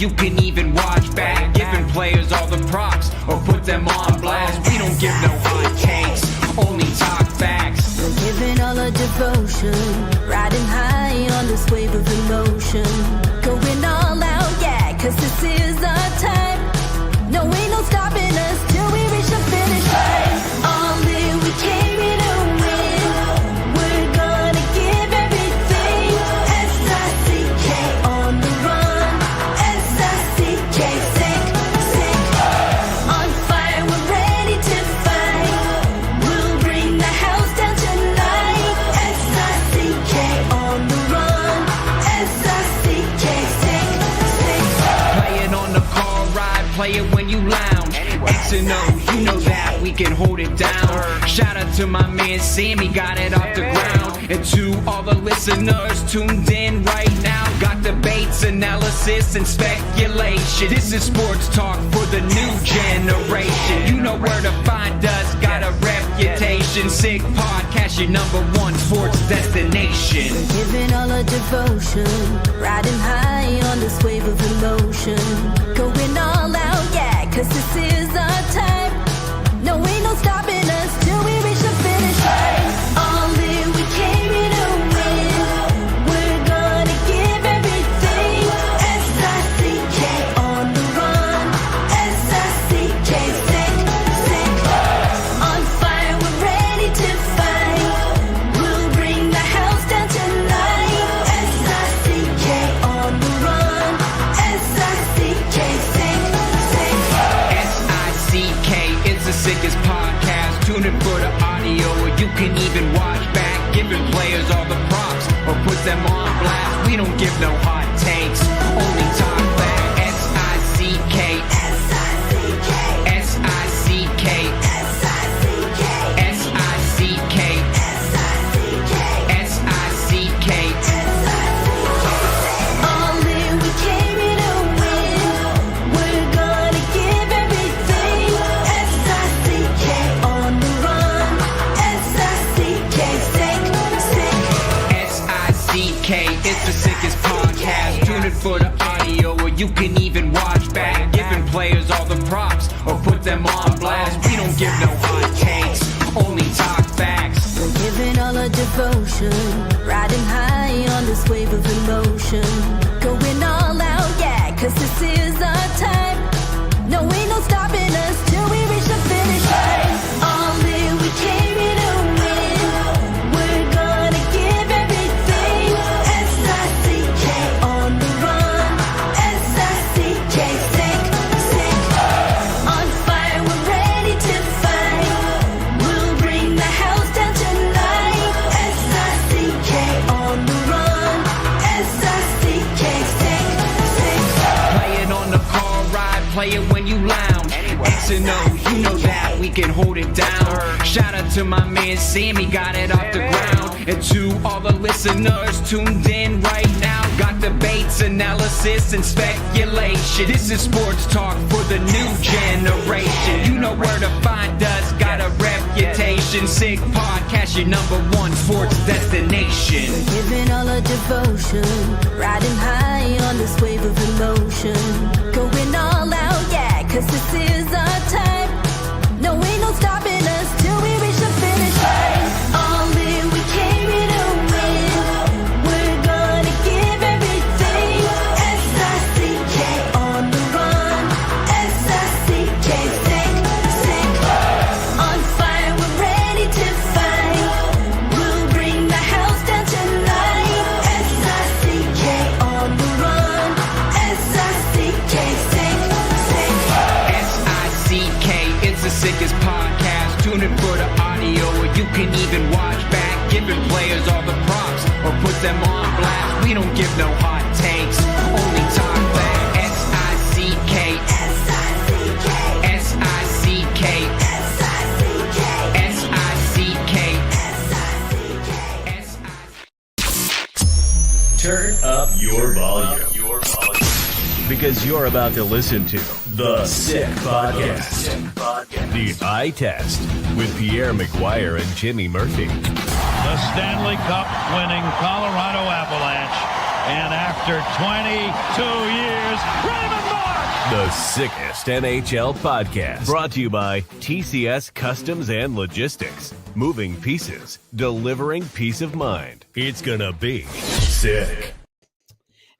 you can even watch back. Giving players all the props or put them on blast. We don't give no hot takes, only talk facts. We're giving all our devotion, riding high on this wave of emotion. Going all out, yeah, cause this is our time. No, ain't no stopping us till we reach the finish line. All in, we came here to win. We're gonna give everything. S-I-C-K on the run. S-I-C-K, sick, sick. On fire, we're ready to fight. We'll bring the house down tonight. S-I-C-K on the run. S-I-C-K, sick, sick. Playing on the car ride, play it when you lounge. X and O, you know that we can hold it down. Shout out to my man Sammy, got it off the ground. And to all the listeners tuned in right now, got debates, analysis, and speculation. This is sports talk for the new generation. You know where to find us, got a reputation. Sick Podcast, your #1 sports destination. Giving all our devotion, riding high on this wave of emotion. Going all out, yeah, cause this is our time. No, ain't no stopping us till we reach the finish line. All in, we came here to win. We're gonna give everything. S-I-C-K on the run. S-I-C-K, sick, sick. On fire, we're ready to fight. We'll bring the house down tonight. S-I-C-K on the run. S-I-C-K, sick, sick. S-I-C-K, it's the sickest podcast. Tune in for the audio, or you can even watch back. Giving players all the props or put them on blast. We don't give no hot takes, only talk back. S-I-C-K, S-I-C-K, S-I-C-K, S-I-C-K, S-I-C-K, S-I-C-K, S-I-C-K. All in, we came here to win. We're gonna give everything. S-I-C-K on the run. S-I-C-K, sick, sick. S-I-C-K, it's the sickest podcast. Tune in for the audio, or you can even watch back. Giving players all the props or put them on blast. We don't give no hot takes, only talk facts. We're giving all our devotion, riding high on this wave of emotion. Going all out, yeah, cause this is our time. No, ain't no stopping us till we reach the finish line. All in, we came here to win. We're gonna give everything. S-I-C-K on the run. S-I-C-K, sick, sick. On fire, we're ready to fight. We'll bring the house down tonight. S-I-C-K on the run. S-I-C-K, sick, sick. Playing on the car ride, play it when you lounge. X and O, you know that we can hold it down. Shout out to my man Sammy, got it off the ground. And to all the listeners tuned in right now, got debates, analysis, and speculation. This is sports talk for the new generation. You know where to find us, got a reputation. Sick Podcast, your #1 sports destination. Giving all our devotion, riding high on this wave of emotion. Going all out, yeah, cause this is our time. No, ain't no stopping us till we reach the finish line. All in, we came here to win. We're gonna give everything. S-I-C-K on the run. S-I-C-K, sick, sick. On fire, we're ready to fight. We'll bring the house down tonight. S-I-C-K on the run. S-I-C-K, sick, sick. S-I-C-K, it's the sickest podcast. Tune in for the audio, or you can even watch back. Giving players all the props or put them on blast. We don't give no hot takes, only talk back. S-I-C-K, S-I-C-K, S-I-C-K, S-I-C-K, S-I-C-K, S-I-C-K. Turn up your volume. Because you're about to listen to The Sick Podcast. The Eye Test with Pierre McGuire and Jimmy Murphy. The Stanley Cup winning Colorado Avalanche. And after after 22 years, Raymond Mark! The sickest NHL podcast. Brought to you by TCS Customs and Logistics. Moving pieces, delivering peace of mind. It's gonna be sick.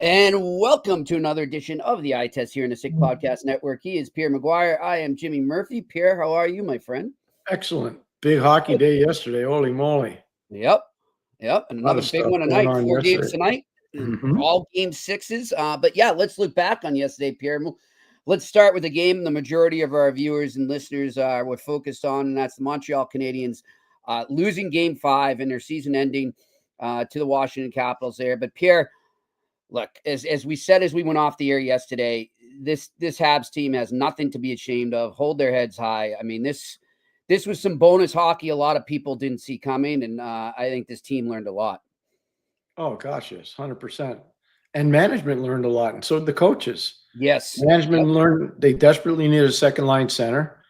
And welcome to another edition of the Eye Test here in the Sick Podcast Network. He is Pierre McGuire. I am Jimmy Murphy. Pierre, how are you, my friend? Excellent. Big hockey day yesterday. Holy moly. Yep. And another big one tonight. 4 games tonight. All game sixes. But yeah, let's look back on yesterday, Pierre. Let's start with the game the majority of our viewers and listeners were focused on, and that's the Montreal Canadiens losing game 5 in their season ending to the Washington Capitals there. But Pierre, look, as we said as we went off the air yesterday, this Habs team has nothing to be ashamed of. Hold their heads high. I mean, this was some bonus hockey a lot of people didn't see coming, and I think this team learned a lot. Oh, gosh, yes, 100%. And management learned a lot, and so did the coaches. Yes. Management learned they desperately need a second-line center.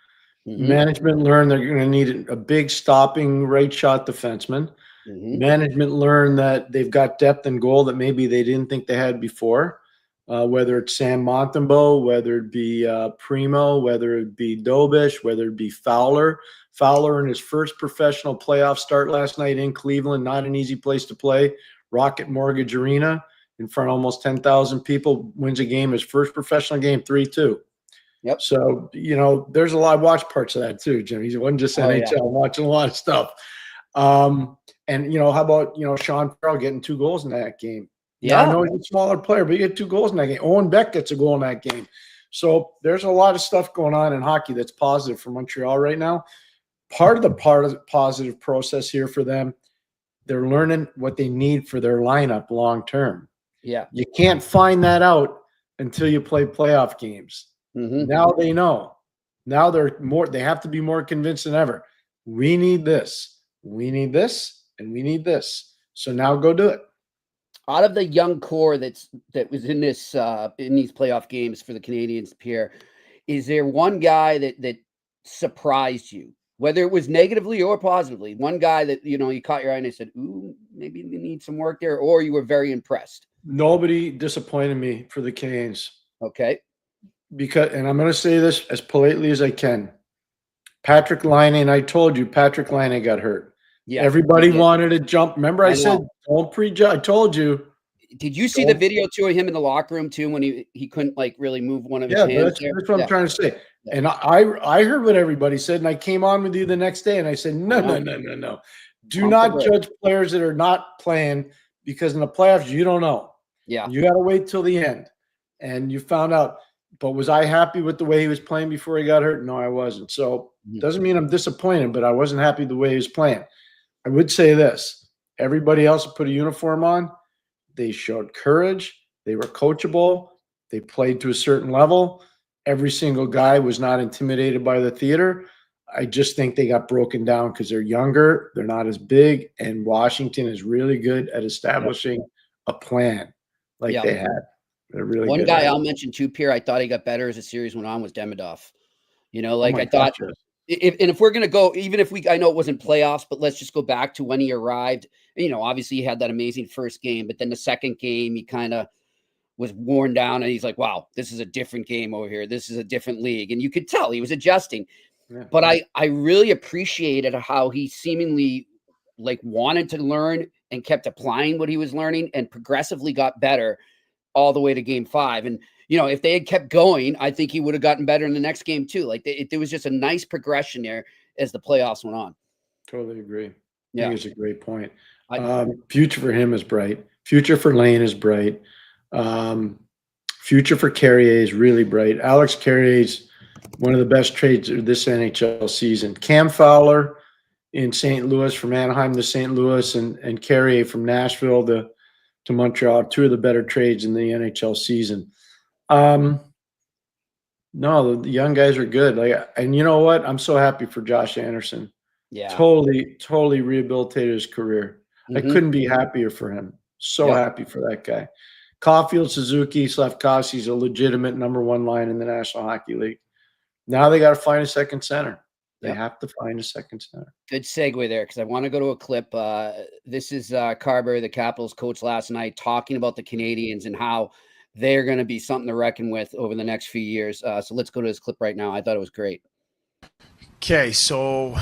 Management learned they're going to need a big stopping right-shot defenseman. Management learned that they've got depth in goal that maybe they didn't think they had before, whether it's Sam Montembeault, whether it be Primo, whether it be Dobish, whether it be Fowler. Fowler in his first professional playoff start last night in Cleveland, not an easy place to play. Rocket Mortgage Arena in front of almost 10,000 people, wins a game, his first professional game, 3-2. Yep. So, there's a lot of watch parts of that too, Jimmy. He wasn't just NHL, watching a lot of stuff. And, how about, Sean Farrell getting 2 goals in that game? Yeah. I know he's a smaller player, but he get 2 goals in that game. Owen Beck gets a goal in that game. So there's a lot of stuff going on in hockey that's positive for Montreal right now. Part of the positive process here for them, they're learning what they need for their lineup long term. Yeah. You can't find that out until you play playoff games. Now they know. Now they have to be more convinced than ever. We need this. We need this. And we need this. So now go do it. Out of the young core that was in this in these playoff games for the Canadiens, Pierre, is there one guy that surprised you, whether it was negatively or positively? One guy that you caught your eye and they said, "Ooh, maybe we need some work there," or you were very impressed? Nobody disappointed me for the Canadiens. Okay. And I'm going to say this as politely as I can. Patrick Laine, and I told you Patrick Laine got hurt. Yeah. Everybody wanted to jump. Remember I said, don't prejudge. I told you. Did you see the video too of him in the locker room too when he couldn't really move one of his hands? That's what I'm trying to say. Yeah. And I heard what everybody said, and I came on with you the next day and I said, no. Do not judge players that are not playing, because in the playoffs you don't know. Yeah. You got to wait till the end. And you found out. But was I happy with the way he was playing before he got hurt? No, I wasn't. So doesn't mean I'm disappointed, but I wasn't happy the way he was playing. I would say this. Everybody else put a uniform on. They showed courage. They were coachable. They played to a certain level. Every single guy was not intimidated by the theater. I just think they got broken down because they're younger. They're not as big. And Washington is really good at establishing a plan like they had. Really one guy I'll mention too, Pierre, I thought he got better as the series went on, was Demidov. I thought if we're going to go, even if I know it wasn't playoffs, but let's just go back to when he arrived. Obviously he had that amazing first game, but then the second game he kind of was worn down and he's like, wow, this is a different game over here. This is a different league. And you could tell he was adjusting. Yeah. But I really appreciated how he seemingly wanted to learn and kept applying what he was learning and progressively got better all the way to game 5. And, if they had kept going, I think he would have gotten better in the next game too. There was just a nice progression there as the playoffs went on. Totally agree. Yeah. I think it's a great point. Future for him is bright. Future for Lane is bright. Future for Carrier is really bright. Alex Carrier is one of the best trades of this NHL season. Cam Fowler in St. Louis, from Anaheim to St. Louis, and Carrier from Nashville to Montreal, 2 of the better trades in the NHL season. No, the young guys are good. And you know what? I'm so happy for Josh Anderson. Yeah. Totally rehabilitated his career. I couldn't be happier for him. So happy for that guy. Caulfield, Suzuki, Slafkovsky's a legitimate number 1 line in the National Hockey League. Now they got to find a second center. They have to find a second center. Good segue there, because I want to go to a clip. This is Carberry, the Capitals coach, last night talking about the Canadiens and how they're going to be something to reckon with over the next few years. So let's go to this clip right now. I thought it was great. Okay, so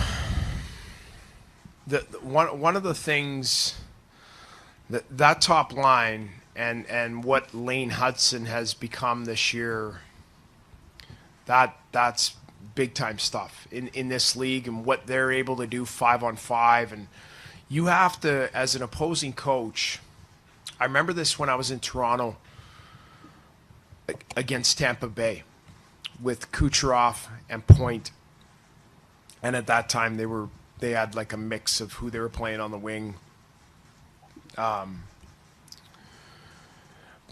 one of the things that top line and what Lane Hudson has become this year, that's big time stuff in this league, and what they're able to do 5-on-5. And you have to, as an opposing coach, I remember this when I was in Toronto against Tampa Bay with Kucherov and Point, and at that time they had like a mix of who they were playing on the wing.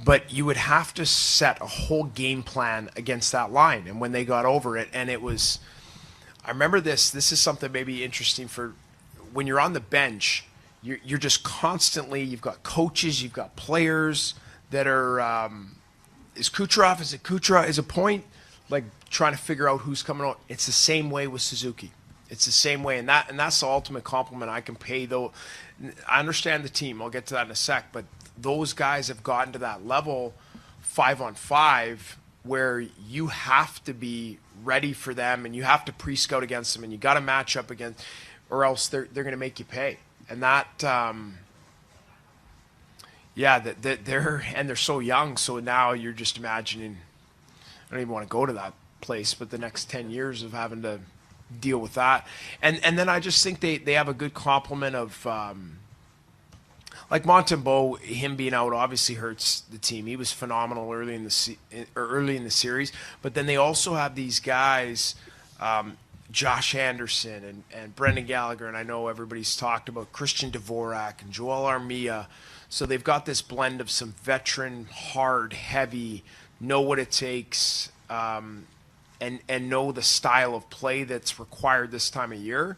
But you would have to set a whole game plan against that line. And when they got over it, and it was, I remember this is something maybe interesting for when you're on the bench, you're just constantly, you've got coaches, you've got players that are, is Kucherov, is it Kucherov, is a Point, like trying to figure out who's coming out. It's the same way with Suzuki. It's the same way. And that's the ultimate compliment I can pay, though. I understand the team. I'll get to that in a sec, but those guys have gotten to that level 5-on-5 where you have to be ready for them, and you have to pre-scout against them, and you got to match up against, or else they're going to make you pay. And that, they're so young. So now you're just imagining, I don't even want to go to that place, but the next 10 years of having to deal with that. And then I just think they have a good complement of, like Montembeault, him being out obviously hurts the team. He was phenomenal early in the series, but then they also have these guys, Josh Anderson and Brendan Gallagher, and I know everybody's talked about Christian Dvorak and Joel Armia. So they've got this blend of some veteran, hard, heavy, know what it takes, and know the style of play that's required this time of year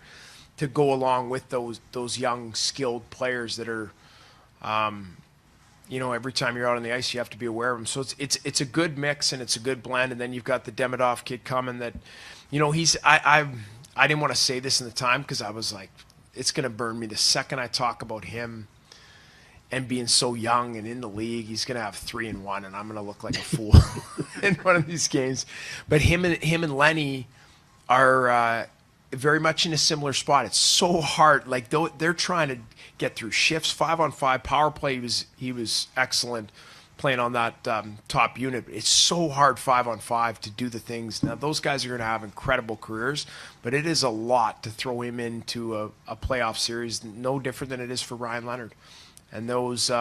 to go along with those young, skilled players that are, every time you're out on the ice, you have to be aware of them. So it's a good mix, and it's a good blend. And then you've got the Demidov kid coming that, I didn't want to say this in the time because I was like, it's going to burn me the second I talk about him and being so young and in the league. He's going to have 3-1, and I'm going to look like a fool in one of these games. But him and Lenny are very much in a similar spot. It's so hard. Like they're trying to get through shifts, 5-on-5 power play. He was excellent playing on that top unit. It's so hard 5-on-5 to do the things. Now those guys are going to have incredible careers, but it is a lot to throw him into a playoff series. No different than it is for Ryan Leonard. And those, we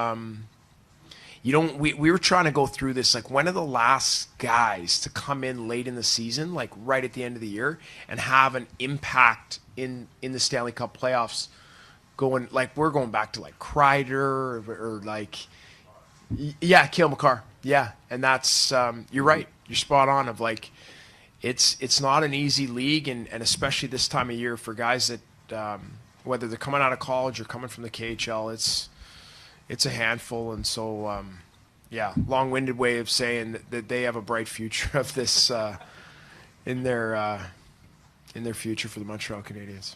were trying to go through this, like when are the last guys to come in late in the season, like right at the end of the year, and have an impact in the Stanley Cup playoffs, going, like we're going back to like Kreider or like, Cale Makar. Yeah. And that's, you're right. You're spot on of like, it's not an easy league. And especially this time of year for guys that, whether they're coming out of college or coming from the KHL, it's a handful. And so, long-winded way of saying that they have a bright future of this in their future for the Montreal Canadiens.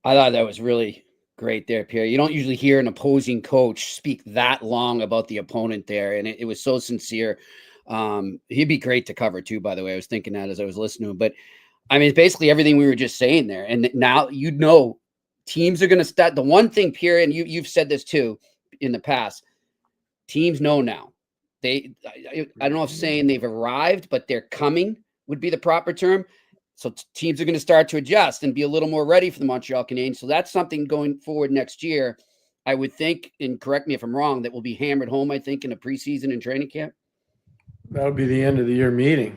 I thought that was really great there, Pierre. You don't usually hear an opposing coach speak that long about the opponent there, and it was so sincere. He'd be great to cover too, by the way. I was thinking that as I was listening to him. But, I mean, it's basically everything we were just saying there. And now teams are going to start. The one thing, Pierre, and you've said this too in the past, teams know now. I don't know if saying they've arrived, but they're coming would be the proper term. So teams are going to start to adjust and be a little more ready for the Montreal Canadiens. So that's something going forward next year, I would think, and correct me if I'm wrong, that will be hammered home, I think, in a preseason and training camp. That'll be the end of the year meeting.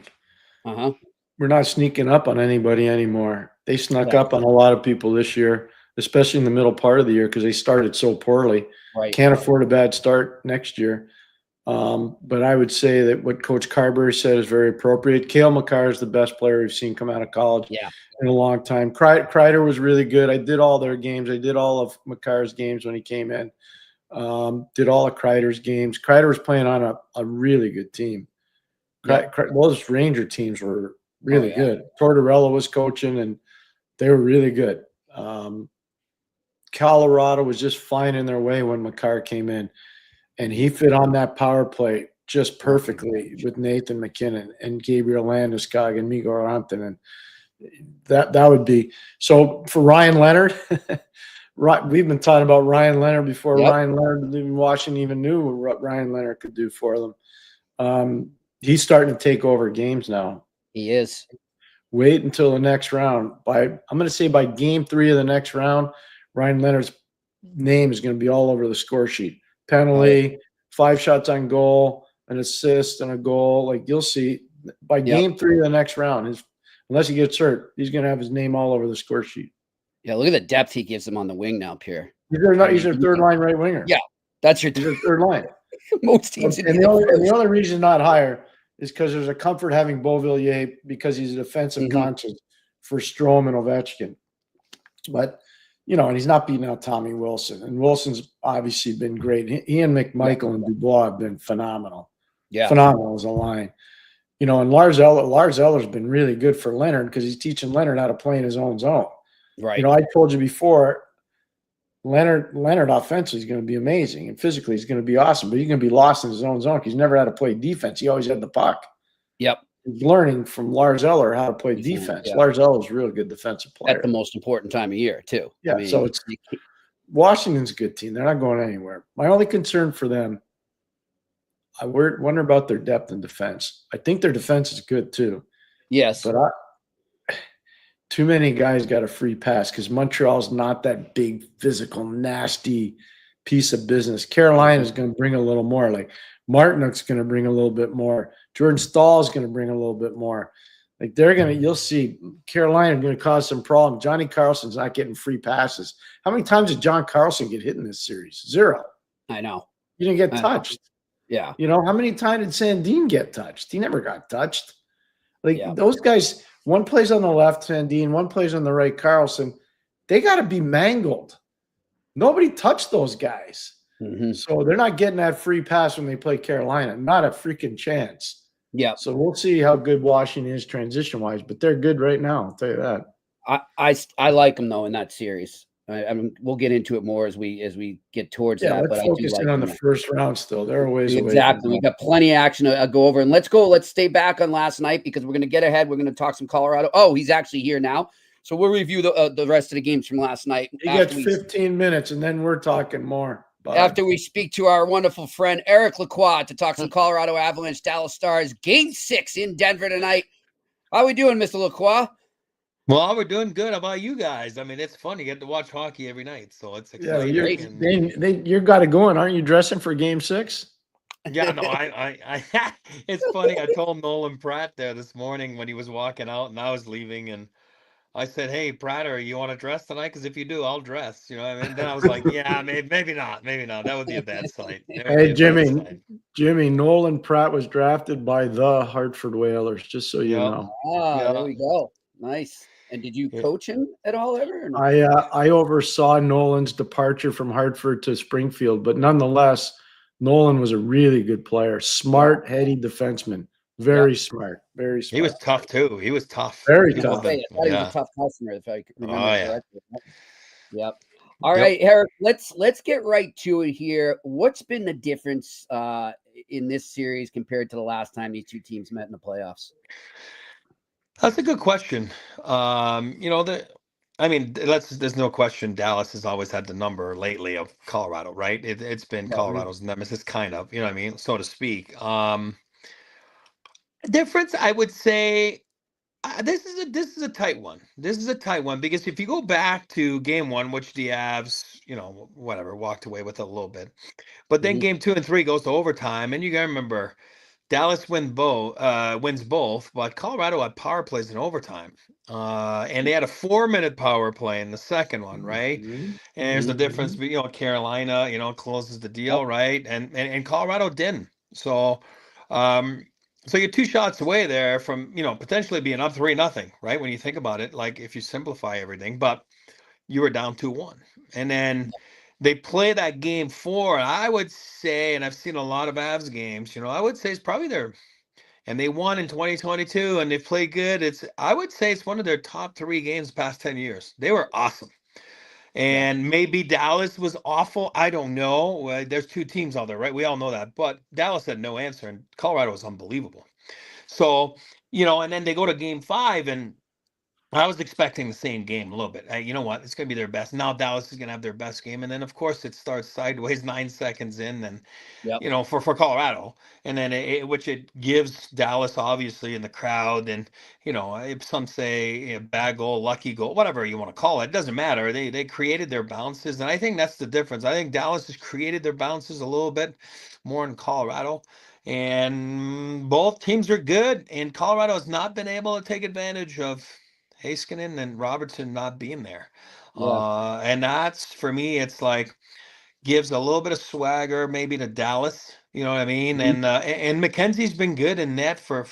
Uh-huh. We're not sneaking up on anybody anymore. They snuck up on a lot of people this year, especially in the middle part of the year because they started so poorly. Right. Can't afford a bad start next year. But I would say that what Coach Carberry said is very appropriate. Cale Makar is the best player we've seen come out of college in a long time. Kreider was really good. I did all their games. I did all of Makar's games when he came in. Did all of Kreider's games. Kreider was playing on a really good team. Those Ranger teams were really good. Tortorella was coaching, and they were really good. Colorado was just finding their way when McGuire came in, and he fit on that power play just perfectly with Nathan McKinnon and Gabriel Landeskog and Miguel Hampton, and that would be so for Ryan Leonard. We've been talking about Ryan Leonard before Ryan Leonard in Washington even knew what Ryan Leonard could do for them. He's starting to take over games now. He is. Wait until the next round. I'm going to say by game 3 of the next round, Ryan Leonard's name is going to be all over the score sheet. Penalty, 5 shots on goal, an assist, and a goal. Like you'll see by game 3 of the next round, unless he gets hurt, he's going to have his name all over the score sheet. Yeah, look at the depth he gives them on the wing now, Pierre. He's their third line right winger. Yeah, that's your third line. Most teams. And the only reason not higher is because there's a comfort having Beauvillier because he's a defensive conscience for Strome and Ovechkin. But, and he's not beating out Tommy Wilson. And Wilson's obviously been great. He and McMichael and Dubois have been phenomenal. Yeah. Phenomenal as a line. And Lars Eller's been really good for Leonard because he's teaching Leonard how to play in his own zone. Right. I told you before, Leonard offensively is going to be amazing, and physically he's going to be awesome, but he's going to be lost in his own zone because he's never had to play defense. He always had the puck. Yep. He's learning from Lars Eller how to play defense. Yeah. Lars Eller is a real good defensive player. At the most important time of year, too. Yeah, so it's Washington's a good team. They're not going anywhere. My only concern for them, I wonder about their depth in defense. I think their defense is good, too. Yes. But too many guys got a free pass because Montreal's not that big, physical, nasty piece of business. Carolina is going to bring a little more. Like Martinook's going to bring a little bit more. Jordan Stahl's going to bring a little bit more. Like you'll see Carolina going to cause some problem. Johnny Carlson's not getting free passes. How many times did John Carlson get hit in this series? 0. I know. He didn't get touched. Yeah. How many times did Sandin get touched? He never got touched. Those guys. One plays on the left, Sandin. One plays on the right, Carlson. They got to be mangled. Nobody touched those guys. Mm-hmm. So they're not getting that free pass when they play Carolina. Not a freaking chance. Yeah. So we'll see how good Washington is transition-wise, but they're good right now. I'll tell you that. I like them, though, in that series. I mean, we'll get into it more as we get towards that. But focus in on the first round still. They're always exactly. We got plenty of action to go over, and let's stay back on last night because we're going to get ahead. We're going to talk some Colorado. Oh, he's actually here now, so we'll review the rest of the games from last night. You got 15 minutes, and then we're talking more. Bye. After we speak to our wonderful friend Eric Lacroix to talk some Colorado Avalanche Dallas Stars Game 6 in Denver tonight. How we doing, Mr. Lacroix? Well, we're doing good. How about you guys? I mean, it's fun. You get to watch hockey every night, so it's exciting. Yeah, you got it going. Aren't you dressing for Game 6? Yeah, no, I it's funny. I told Nolan Pratt there this morning when he was walking out and I was leaving, and I said, "Hey, Prater, you want to dress tonight? Because if you do, I'll dress." And then I was like, "Yeah, maybe not. That would be a bad sight." Hey, Jimmy, Nolan Pratt was drafted by the Hartford Whalers. Just so you know. There we go. Nice. And did you coach him at all ever? I oversaw Nolan's departure from Hartford to Springfield, but nonetheless, Nolan was a really good player, smart, heady defenseman, very smart, very smart. He was tough too. He was tough. Very tough. He was a tough customer, if I remember correctly. Yep. All right, Eric. Let's get right to it here. What's been the difference in this series compared to the last time these two teams met in the playoffs? That's a good question. There's no question Dallas has always had the number lately of Colorado, right? It's been Colorado's nemesis, kind of, so to speak. Difference, I would say, this is a tight one. This is a tight one because if you go back to Game 1, which the Avs, walked away with a little bit, but then Game 2 and 3 goes to overtime, and you gotta remember, Dallas wins both, but Colorado had power plays in overtime. And they had a 4-minute power play in the second one, right? And there's the difference, Carolina, closes the deal, right? And Colorado didn't. So you're 2 shots away there from, potentially being up 3-0, right? When you think about it, like if you simplify everything, but you were down 2-1. And then they play that Game 4, and I would say, and I've seen a lot of Avs games, I would say it's probably and they won in 2022, and they've played good. I would say it's one of their top 3 games the past 10 years. They were awesome. And maybe Dallas was awful. I don't know. There's 2 teams out there, right? We all know that. But Dallas had no answer, and Colorado was unbelievable. So, and then they go to game 5, and I was expecting the same game a little bit. You know what? It's going to be their best. Now Dallas is going to have their best game. And then, of course, it starts sideways 9 seconds in. And for Colorado, and then which it gives Dallas obviously in the crowd, and if some say bad goal, lucky goal, whatever you want to call it, doesn't matter. They created their bounces, and I think that's the difference. I think Dallas has created their bounces a little bit more in Colorado, and both teams are good. And Colorado has not been able to take advantage of Heiskanen and Robertson not being there, and that's for me. It's like gives a little bit of swagger maybe to Dallas, you know what I mean? And McKenzie's been good in net for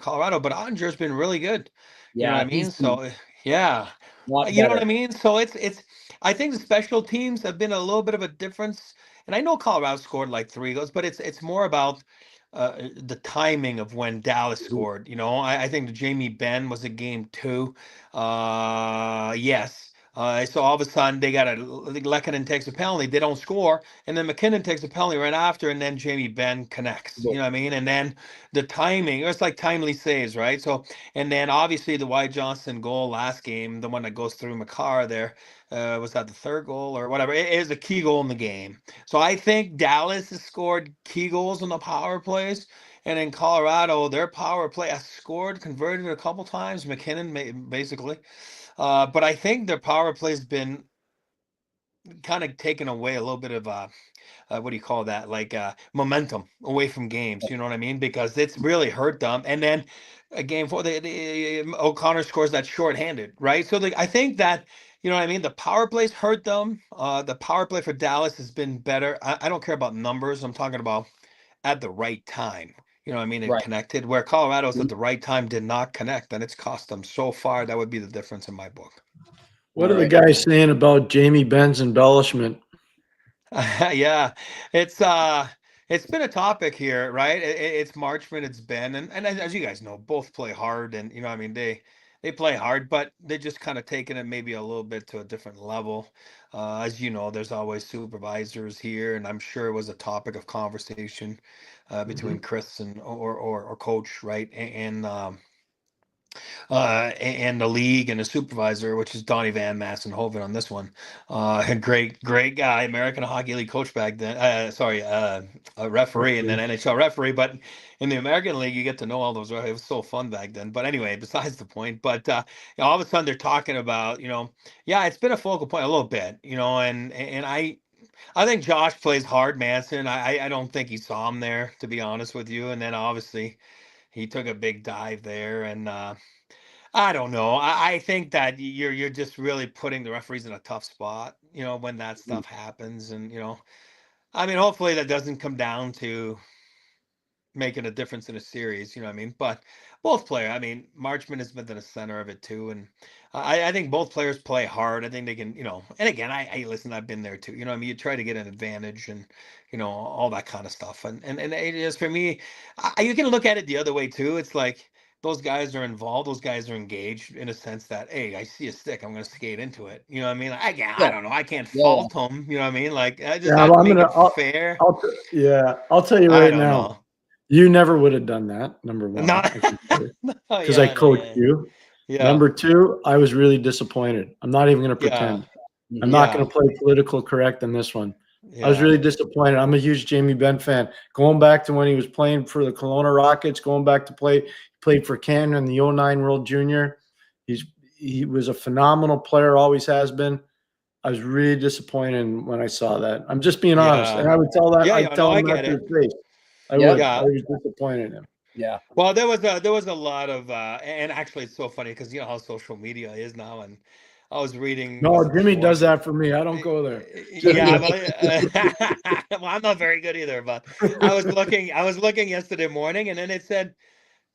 Colorado, but Ottinger's been really good. You know what I mean? So yeah. You know what I mean? So it's I think the special teams have been a little bit of a difference. And I know Colorado scored like 3 goals, but it's more about the timing of when Dallas scored. I think the Jamie Benn was a game 2. Yes. So all of a sudden they got Lehkonen takes a penalty, they don't score, and then McKinnon takes a penalty right after, and then Jamie Benn connects. You know what I mean? And then the timing, it's like timely saves, right? So, and then obviously the Wyatt Johnston goal last game, the one that goes through McGuire there, was that the 3rd goal or whatever? It is a key goal in the game. So I think Dallas has scored key goals on the power plays. And in Colorado, their power play has scored, converted a couple times, McKinnon basically. But I think their power play has been kind of taken away a little bit of what do you call that? Like momentum away from games. You know what I mean? Because it's really hurt them. And then game 4, the O'Connor scores that shorthanded, right? So I think that, you know what I mean? The power plays hurt them. The power play for Dallas has been better. I don't care about numbers. I'm talking about at the right time. You know what I mean? It connected. Where Colorado's at the right time did not connect, and it's cost them so far. That would be the difference in my book. What are the guys saying about Jamie Benn's embellishment? Yeah, it's been a topic here, right? It's Marchman, it's Ben, and as you guys know, both play hard, and I mean they play hard, but they just kind of taken it maybe a little bit to a different level. As you know, there's always supervisors here, and I'm sure it was a topic of conversation between Chris and or coach, right? And the league and the supervisor, which is Donnie Van Massenhoven on this one. Great guy, American Hockey League coach back then. A referee and then NHL referee. But in the American League, you get to know all those. It was so fun back then. But anyway, besides the point. But all of a sudden they're talking about, it's been a focal point a little bit, and I think Josh plays hard, Manson. I don't think he saw him there, to be honest with you. And then obviously he took a big dive there, and I don't know. I think that you're just really putting the referees in a tough spot, when that stuff happens. And I mean, hopefully that doesn't come down to making a difference in a series, you know what I mean? But both players, I mean, Marchman has been to the center of it too, and I think both players play hard. I think they can, and again, I listen, I've been there too, I mean, you try to get an advantage and all that kind of stuff, and it is, for me, you can look at it the other way too. It's like those guys are involved, those guys are engaged in a sense that, hey, I see a stick, I'm going to skate into it. You know what I mean? I don't know, I can't fault them. You know what I mean? Like, I just have to make it fair. I'll tell you right now. You never would have done that, number one. Because I coached you. Yeah. Number 2, I was really disappointed. I'm not even going to pretend. I'm not going to play political correct in this one. I was really disappointed. I'm a huge Jamie Benn fan. Going back to when he was playing for the Kelowna Rockets, going back to played for Canada in the 09 World Junior. He was a phenomenal player, always has been. I was really disappointed when I saw that. I'm just being honest. And I would tell that. I'd tell him that to his face. I was disappointed in him. Yeah. Well, there was a lot of and actually it's so funny because how social media is now, and I was reading. No, Jimmy does that for me. I don't go there. Yeah, well, I'm not very good either. But I was looking yesterday morning, and then it said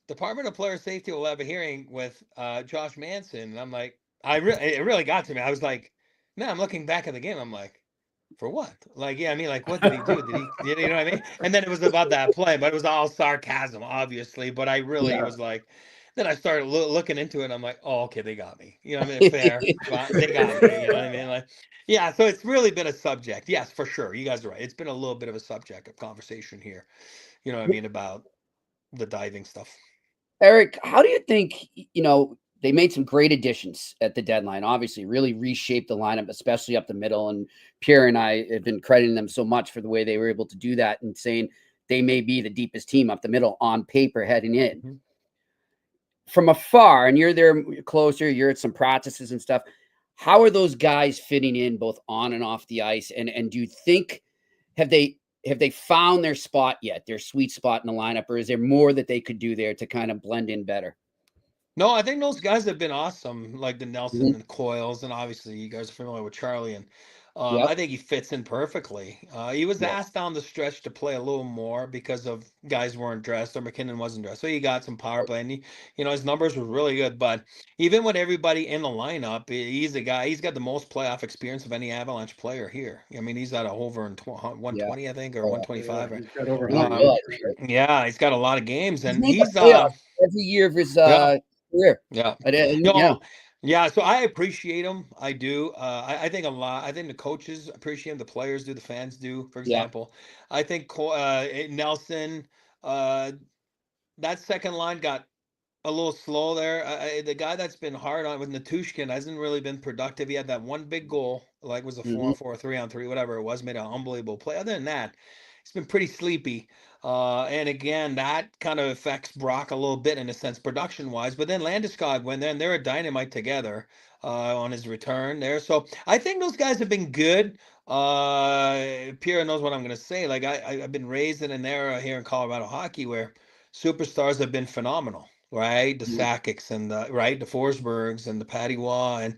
Department of Player Safety will have a hearing with Josh Manson, and I'm like, it really got to me. I was like, man, I'm looking back at the game. I'm like, For what? Like, yeah, I mean, like, what did he do? You know what I mean? And then it was about that play, but it was all sarcasm, obviously. But I really was like, then I started looking into it. And I'm like, oh, okay, they got me. You know what I mean? Fair. They got me. You know what I mean? Like, yeah. So it's really been a subject. Yes, for sure. You guys are right. It's been a little bit of a subject of conversation here. You know what I mean? About the diving stuff. Eric, how do you think, they made some great additions at the deadline, obviously really reshaped the lineup, especially up the middle. And Pierre and I have been crediting them so much for the way they were able to do that and saying they may be the deepest team up the middle on paper heading in. Mm-hmm. From afar, and you're there closer, you're at some practices and stuff. How are those guys fitting in both on and off the ice? And do you think, have they found their spot yet, their sweet spot in the lineup, or is there more that they could do there to kind of blend in better? No, I think those guys have been awesome, like the Nelson and Coils, and obviously you guys are familiar with Charlie, and I think he fits in perfectly. He was asked down the stretch to play a little more because of guys weren't dressed or McKinnon wasn't dressed, so he got some power play, and his numbers were really good. But even with everybody in the lineup, he's a guy. He's got the most playoff experience of any Avalanche player here. I mean, he's at over in 120, I think, or 125. He's got over yeah, he's got a lot of games, and he's he's every year of his career. Yeah. Yeah. So I appreciate him. I do. I think a lot. I think the coaches appreciate him. The players do. The fans do. For example, I think Nelson, that second line got a little slow there. The guy that's been hard on with Natushkin hasn't really been productive. He had that one big goal, like was a 4-on-4, 3-on-3, whatever it was, made an unbelievable play. Other than that, it's been pretty sleepy. And again, that kind of affects Brock a little bit in a sense, production wise. But then Landeskog went there, and they're a dynamite together on his return there. So I think those guys have been good. Pierre knows what I'm going to say. Like I've been raised in an era here in Colorado hockey where superstars have been phenomenal, right? The Sakic's and the Forsbergs and the Patty Waugh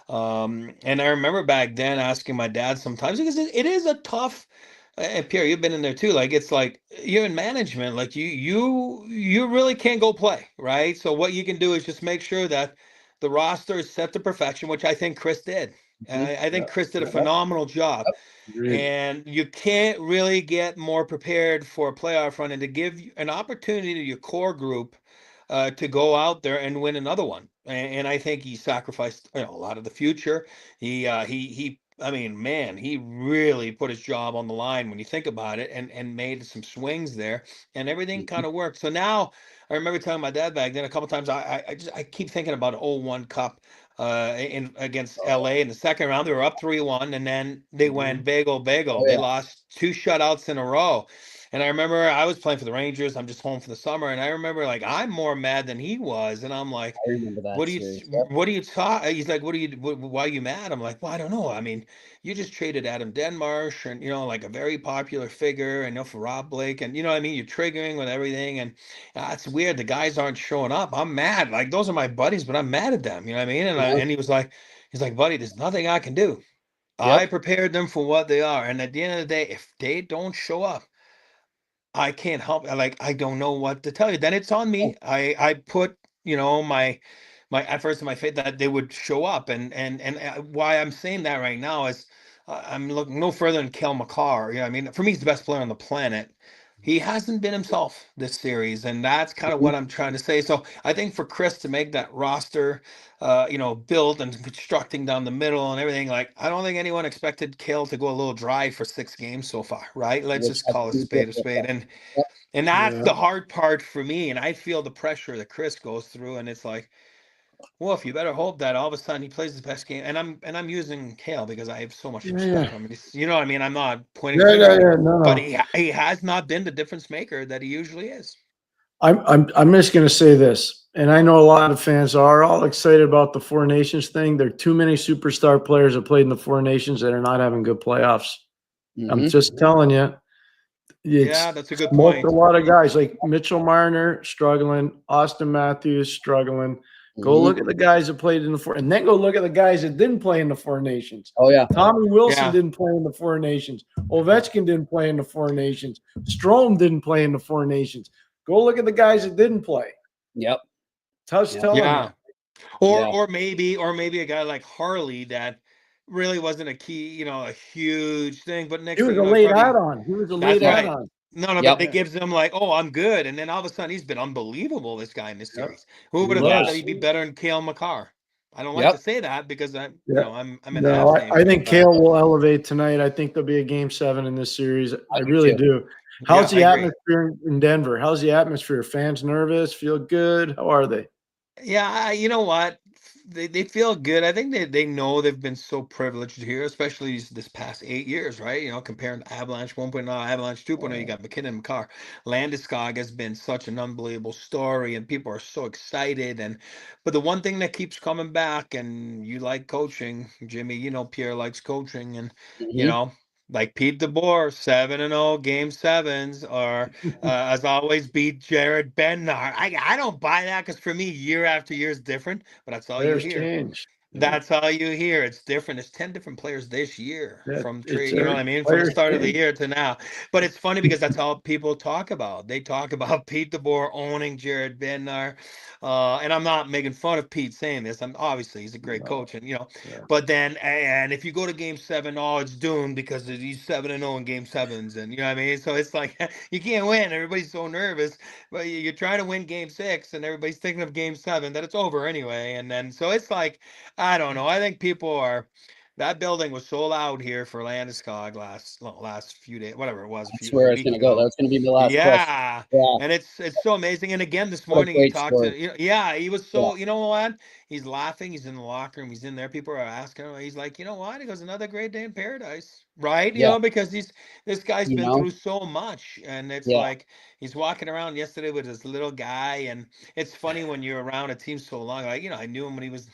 and I remember back then asking my dad sometimes, because it is a tough. And Pierre, you've been in there too. Like it's like you're in management. Like you really can't go play, right? So what you can do is just make sure that the roster is set to perfection, which I think Chris did. And I think Chris did a phenomenal job. And you can't really get more prepared for a playoff run and to give an opportunity to your core group to go out there and win another one. And I think he sacrificed a lot of the future. I mean, man, he really put his job on the line when you think about it and made some swings there and everything kind of worked. So now I remember telling my dad back then a couple of times, I keep thinking about 0-1 Cup against LA in the second round. They were up 3-1 and then they went bagel. They lost 2 shutouts in a row. And I remember I was playing for the Rangers. I'm just home for the summer. And I remember like, I'm more mad than he was. And I'm like, I remember that what do you talk? He's like, why are you mad? I'm like, well, I don't know. I mean, you just traded Adam Denmarsh and, like a very popular figure and for Rob Blake. And you know what I mean? You're triggering with everything. And it's weird. The guys aren't showing up. I'm mad. Like those are my buddies, but I'm mad at them. You know what I mean? And he was like, buddy, there's nothing I can do. I prepared them for what they are. And at the end of the day, if they don't show up, I can't help. I don't know what to tell you. Then it's on me. I put, my efforts and my faith that they would show up. And why I'm saying that right now is I'm looking no further than Cale Makar. I mean, for me, he's the best player on the planet. He hasn't been himself this series, and that's kind of what I'm trying to say. So I think for Chris to make that roster, build and constructing down the middle and everything, like I don't think anyone expected Cale to go a little dry for 6 games so far, right? Let's just call a spade a spade. And that's the hard part for me. And I feel the pressure that Chris goes through, and it's like, Wolf, you better hope that all of a sudden he plays his best game. And I'm using Cale because I have so much respect for him. You know what I mean? I'm not pointing no. But he has not been the difference maker that he usually is. I'm just going to say this, and I know a lot of fans are all excited about the Four Nations thing. There are too many superstar players that played in the Four Nations that are not having good playoffs. I'm just telling you. That's a good point. A lot of guys like Mitchell Marner struggling, Austin Matthews struggling. Go look at the guys that played in the Four, and then go look at the guys that didn't play in the Four Nations. Oh yeah, Tommy Wilson didn't play in the Four Nations. Ovechkin didn't play in the Four Nations. Strome didn't play in the Four Nations. Go look at the guys that didn't play. Yep. Tell you. Or maybe a guy like Harley that really wasn't a key, a huge thing. But next He was thing a you know, late probably, add-on. He was a that's late right. add-on. No, Yep. but it gives them like, oh, I'm good, and then all of a sudden he's been unbelievable. This guy in this Yep. series. Who He would have thought that was. he'd be better than Cale McCarr? I don't like Yep. to say that because I'm Yeah. I'm an No, Avs fan. I think Cale will elevate tonight. I think there'll be a game 7 in this series. I really do. How's Yeah, the I agree. atmosphere in Denver? How's the atmosphere? Fans nervous? Feel good? How are they? Yeah, you know what? They feel good. I think they know they've been so privileged here, especially this past 8 years, right? Comparing to Avalanche 1.0, Avalanche 2.0, you got McKinnon, McCarr. Landeskog has been such an unbelievable story, and people are so excited. But the one thing that keeps coming back, and you like coaching, Jimmy, Pierre likes coaching, and like Pete DeBoer, 7-0 game 7s, or as always, beat Jared Bednar. I don't buy that because for me, year after year is different, but that's all Players you hear. change. That's all you hear. It's different. It's 10 different players this year from trade. You know what I mean? From the players start of the change. year to now. But it's funny because that's all people talk about. They talk about Pete DeBoer owning Jared Bednar. And I'm not making fun of Pete saying this. Obviously he's a great coach, and but then and if you go to game 7, it's doomed because he's 7-0 in game 7s, and you know what I mean. So it's like you can't win. Everybody's so nervous, but you're trying to win game 6, and everybody's thinking of game 7 that it's over anyway. And then so it's like, I don't know. I think people are. That building was sold out here for Landeskog last few days, whatever it was. That's where it's going to go. That's going to be the last question. Yeah. And it's so amazing. And again, this What a morning he great talked story. to, he was so, you know what? He's laughing. He's in the locker room. He's in there. People are asking him. He's like, you know what? He goes, another great day in paradise, right? Because this guy's been through so much, and it's like he's walking around yesterday with this little guy, and it's funny when you're around a team so long. Like, I knew him when he was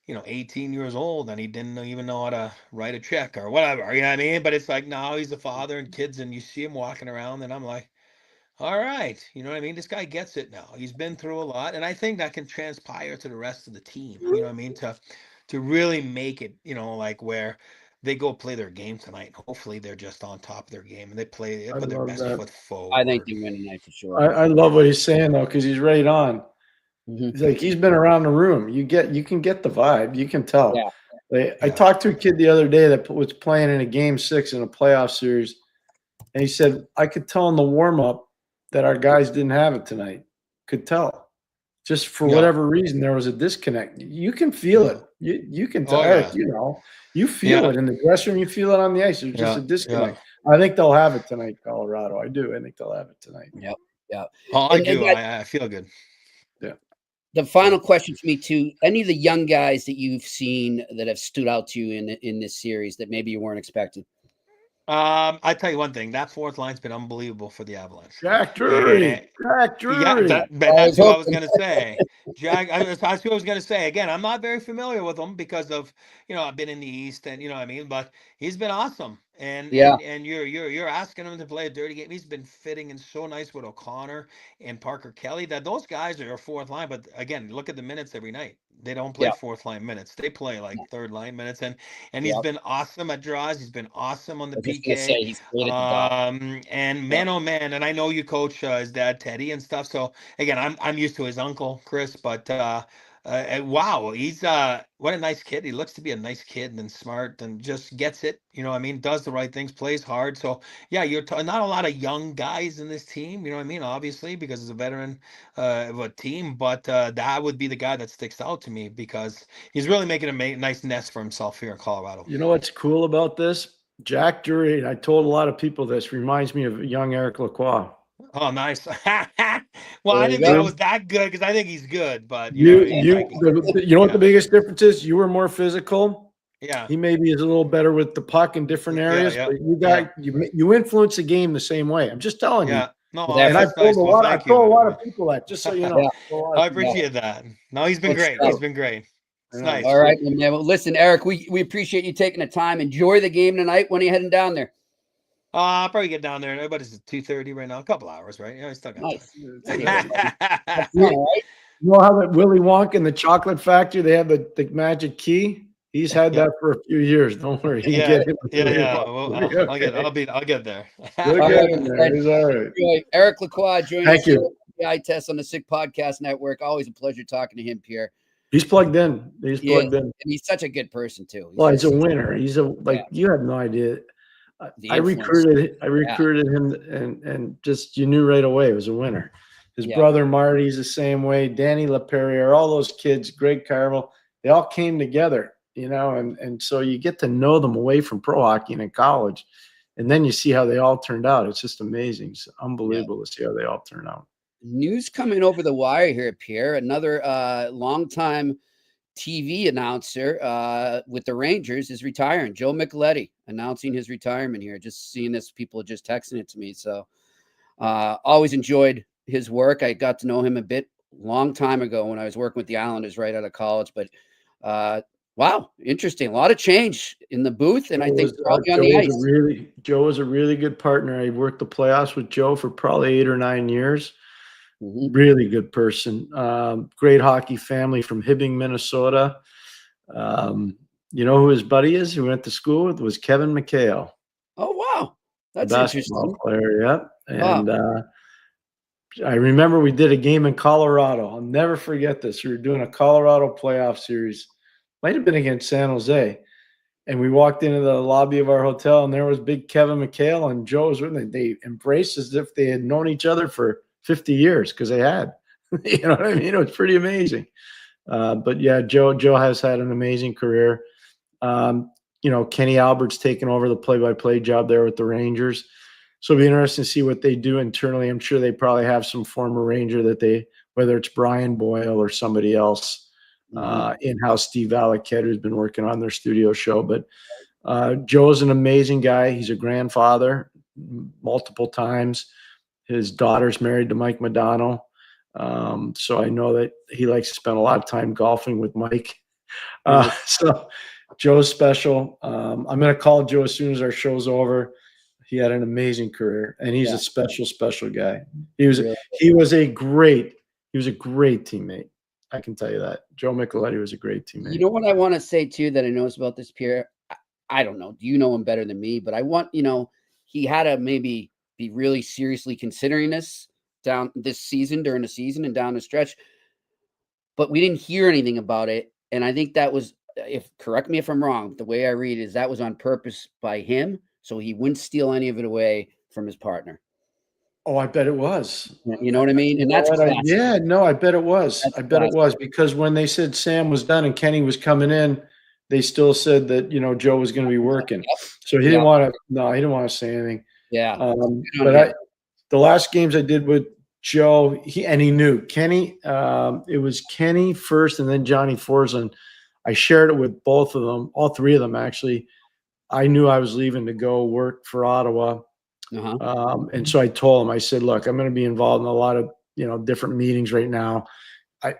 18 years old, and he didn't even know how to write a check or whatever, you know what I mean? But it's like now he's a father and kids, and you see him walking around, and I'm like, all right, you know what I mean? This guy gets it now. He's been through a lot, and I think that can transpire to the rest of the team, you know what I mean? To really make it, like where they go play their game tonight. Hopefully they're just on top of their game, and they put their best foot forward. I think they win tonight for sure. I love what he's saying though, because he's right on. He's like, he's been around the room. You can get the vibe. You can tell. I talked to a kid the other day that was playing in a game 6 in a playoff series, and he said, I could tell in the warm-up that our guys didn't have it tonight. Could tell. Just for whatever reason, there was a disconnect. You can feel it. You can tell. Eric, you feel it in the dressing room. You feel it on the ice. There's just a disconnect. I think they'll have it tonight, Colorado. I do. I think they'll have it tonight. Yeah. Oh, I do. I feel good. Yeah. The final question for me too: any of the young guys that you've seen that have stood out to you in this series that maybe you weren't expecting? I tell you one thing: that fourth line's been unbelievable for the Avalanche. Jack Drury. Yeah, that's what I was going to say. That's what I was going to say. Again, I'm not very familiar with him because of I've been in the East, and you know what I mean. But he's been awesome, and you're asking him to play a dirty game. He's been fitting in so nice with O'Connor and Parker Kelly. That those guys are your fourth line. But again, look at the minutes every night. They don't play fourth line minutes. They play like third line minutes, and he's been awesome at draws. He's been awesome on the PK. He's great at the and man, oh man, and I know you coach his dad Teddy and stuff. So again, I'm used to his uncle Chris, but wow, he's what a nice kid. He looks to be a nice kid and smart and just gets it. You know what I mean? Does the right things, plays hard. So yeah, you're not a lot of young guys in this team. You know what I mean? Obviously, because it's a veteran of a team, but that would be the guy that sticks out to me because he's really making a nice nest for himself here in Colorado. You know what's cool about this? Jack Drury, and I told a lot of people this, reminds me of young Eric Lacroix. Oh, nice. Well, I didn't think I was that good because I think he's good, but you know what the biggest difference is? You were more physical. Yeah. He maybe is a little better with the puck in different areas, but you influence the game the same way. I'm just telling you. No, and I told a lot of people that, just so you know. I appreciate that. No, he's been great. He's been great. It's nice. All right, man. Well, listen, Eric, we appreciate you taking the time. Enjoy the game tonight. When are you heading down there? I'll probably get down there. Everybody's at 2:30 right now. A couple hours, right? I still got time. You know how that Willy Wonka in the Chocolate Factory, they have the magic key? He's had that for a few years. Don't worry. Well, I'll get there. He's all right. Eric Lacroix joining us Thank you. the Eye Test on the Sick Podcast Network. Always a pleasure talking to him, Pierre. He's plugged in. He's Yeah, plugged in. and he's such a good person too. Well, he's a winner. He's you have no idea. I recruited him and just you knew right away it was a winner. His brother Marty's the same way. Danny LaPerriere, all those kids, Greg Carvel, they all came together, and so you get to know them away from pro hockey and in college. And then you see how they all turned out. It's just amazing. It's unbelievable to see how they all turn out. News coming over the wire here, Pierre. Another longtime TV announcer with the Rangers is retiring. Joe Micheletti announcing his retirement here. Just seeing this, people are just texting it to me. So always enjoyed his work. I got to know him a bit long time ago when I was working with the Islanders right out of college. But wow, interesting. A lot of change in the booth, and I think probably on the ice. Joe was a really good partner. I worked the playoffs with Joe for probably 8 or 9 years. Really good person. Great hockey family from Hibbing, Minnesota. You know who his buddy is? Who went to school with was Kevin McHale. Oh wow, that's basketball interesting. Player, yeah. And I remember we did a game in Colorado. I'll never forget this. We were doing a Colorado playoff series. Might have been against San Jose. And we walked into the lobby of our hotel, and there was big Kevin McHale and Joe was with them. They embraced as if they had known each other for 50 years because they had. You know what I mean? It was pretty amazing. But yeah, Joe has had an amazing career. Kenny Albert's taken over the play-by-play job there with the Rangers. So it'll be interesting to see what they do internally. I'm sure they probably have some former Ranger that whether it's Brian Boyle or somebody else, in-house Steve Alaked, who's been working on their studio show. But Joe's an amazing guy. He's a grandfather multiple times. His daughter's married to Mike Modano. So I know that he likes to spend a lot of time golfing with Mike. So Joe's special. I'm going to call Joe as soon as our show's over. He had an amazing career, and he's a special, special guy. He was a great teammate. I can tell you that. Joe Micheletti was a great teammate. You know what I want to say too that I noticed about this Pierre? I don't know. Do you know him better than me? But I want, he had to maybe be really seriously considering this down this season, during the season and down the stretch. But we didn't hear anything about it. And I think that was, correct me if I'm wrong, the way I read it is that was on purpose by him, so he wouldn't steal any of it away from his partner. Oh, I bet it was. You know what I mean? And that's I bet it was. It was because when they said Sam was done and Kenny was coming in, they still said that, Joe was going to be working. So he didn't want to say anything. Yeah. But the last games I did with Joe, he knew Kenny. It was Kenny first and then Johnny Forslund. I shared it with both of them, all three of them actually. I knew I was leaving to go work for Ottawa. And so I told him, I said, look, I'm going to be involved in a lot of, different meetings right now.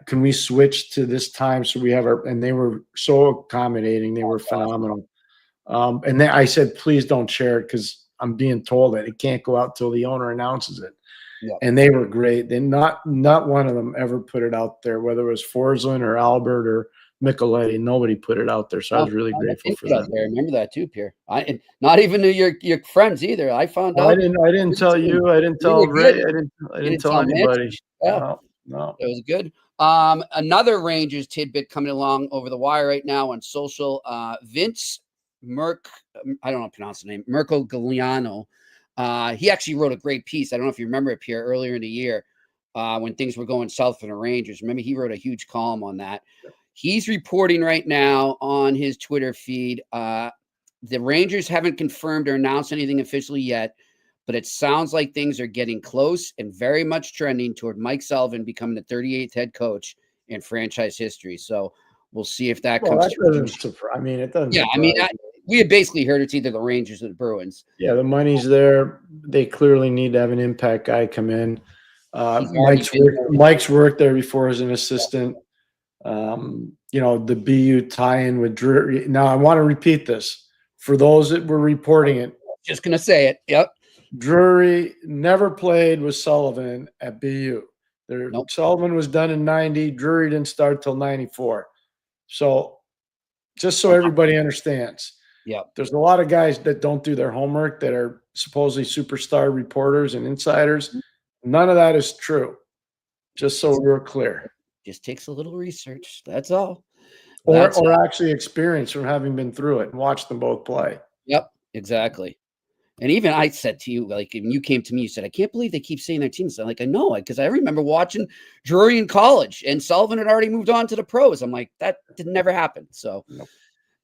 Can we switch to this time? So we have and they were so accommodating. They were phenomenal. And then I said, please don't share it because I'm being told that it can't go out till the owner announces it. Yeah. And they were great. They not one of them ever put it out there, whether it was Forslund or Albert or Micheletti. Nobody put it out there, so I was really grateful for that. I remember that too, Pierre. Not even your friends either. I found out. I didn't tell you. I didn't tell Ray. I didn't tell anybody. Yeah. No, it was good. Another Rangers tidbit coming along over the wire right now on social. Vince I don't know how to pronounce the name. Mercogliano. He actually wrote a great piece. I don't know if you remember it, Pierre, earlier in the year when things were going south for the Rangers. Remember, he wrote a huge column on that. He's reporting right now on his Twitter feed. The Rangers haven't confirmed or announced anything officially yet, but it sounds like things are getting close and very much trending toward Mike Sullivan becoming the 38th head coach in franchise history. So we'll see if that comes true. It doesn't. Yeah, we had basically heard it's either the Rangers or the Bruins. Yeah, the money's there. They clearly need to have an impact guy come in. Mike's worked there before as an assistant. The BU tie-in with Drury. Now, I want to repeat this for those that were reporting it. Just going to say it. Yep. Drury never played with Sullivan at BU. Sullivan was done in 90. Drury didn't start till 94. So just so everybody understands. Yeah. There's a lot of guys that don't do their homework that are supposedly superstar reporters and insiders. None of that is true. Just so we're clear. Just takes a little research. That's all. Or actually experience from having been through it and watched them both play. Yep, exactly. And even I said to you, like, when you came to me, you said, I can't believe they keep saying their teams. I'm like, I know, because I remember watching Drury in college, and Sullivan had already moved on to the pros. I'm like, that did never happen. So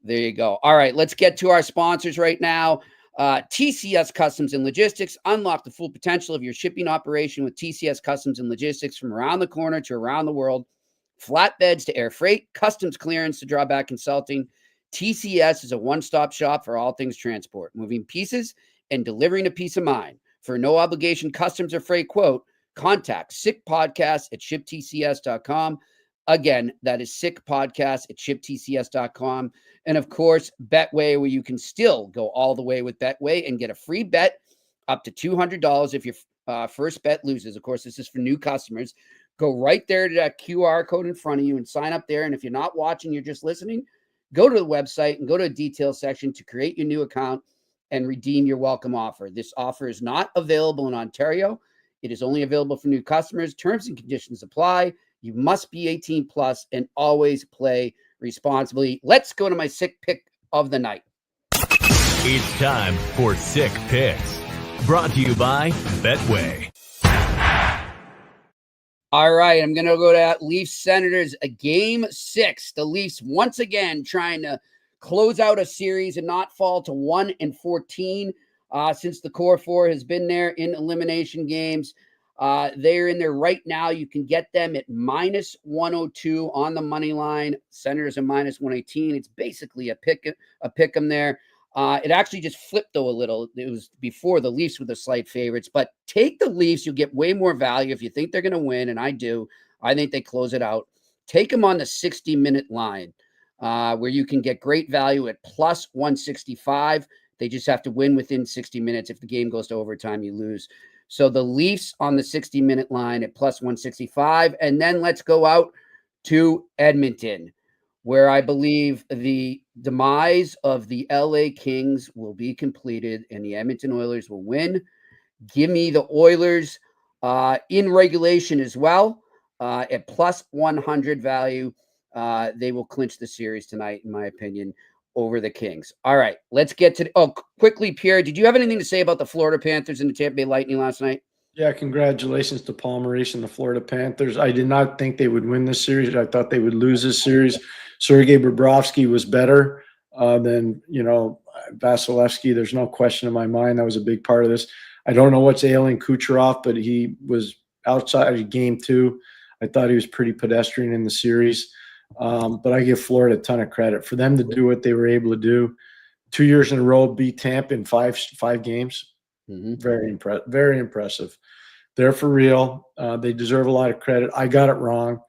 there you go. All right, let's get to our sponsors right now. TCS Customs and Logistics. Unlock the full potential of your shipping operation with TCS Customs and Logistics, from around the corner to around the world. Flatbeds to air freight, customs clearance to drawback consulting. TCS is a one-stop shop for all things transport, moving pieces and delivering a peace of mind. For no obligation customs or freight quote, contact sickpodcast@shiptcs.com. Again, that is sickpodcast@shiptcs.com. And of course, Betway, where you can still go all the way with Betway and get a free bet up to $200 if your first bet loses. Of course, this is for new customers. Go right there to that QR code in front of you and sign up there. And if you're not watching, you're just listening, go to the website and go to the details section to create your new account and redeem your welcome offer. This offer is not available in Ontario. It is only available for new customers. Terms and conditions apply. You must be 18 plus and always play responsibly. Let's go to my sick pick of the night. It's time for Sick Picks, brought to you by Betway. All right, I'm going to go to Leafs Senators, a game 6. The Leafs once again trying to close out a series and not fall to 1-14 since the core four has been there in elimination games. They're in there right now. You can get them at -102 on the money line. Senators are -118. It's basically a pick 'em there. It actually just flipped though a little. It was before the Leafs were the slight favorites, but take the Leafs. You'll get way more value if you think they're going to win, and I do. I think they close it out. Take them on the 60-minute line, where you can get great value at +165. They just have to win within 60 minutes. If the game goes to overtime, you lose. So the Leafs on the 60-minute line at +165. And then let's go out to Edmonton, where I believe the demise of the LA Kings will be completed and the Edmonton Oilers will win. Give me the Oilers in regulation as well at +100 value. They will clinch the series tonight, in my opinion, over the Kings. All right, let's get to quickly, Pierre, did you have anything to say about the Florida Panthers and the Tampa Bay Lightning last night? Yeah, congratulations to Paul Maurice and the Florida Panthers. I did not think they would win this series. I thought they would lose this series. Sergei Bobrovsky was better than, Vasilevsky. There's no question in my mind. That was a big part of this. I don't know what's ailing Kucherov, but he was outside of game 2. I thought he was pretty pedestrian in the series. But I give Florida a ton of credit for them to do what they were able to do. 2 years in a row, beat Tampa in five games. Mm-hmm. Very impressive. They're for real. They deserve a lot of credit. I got it wrong.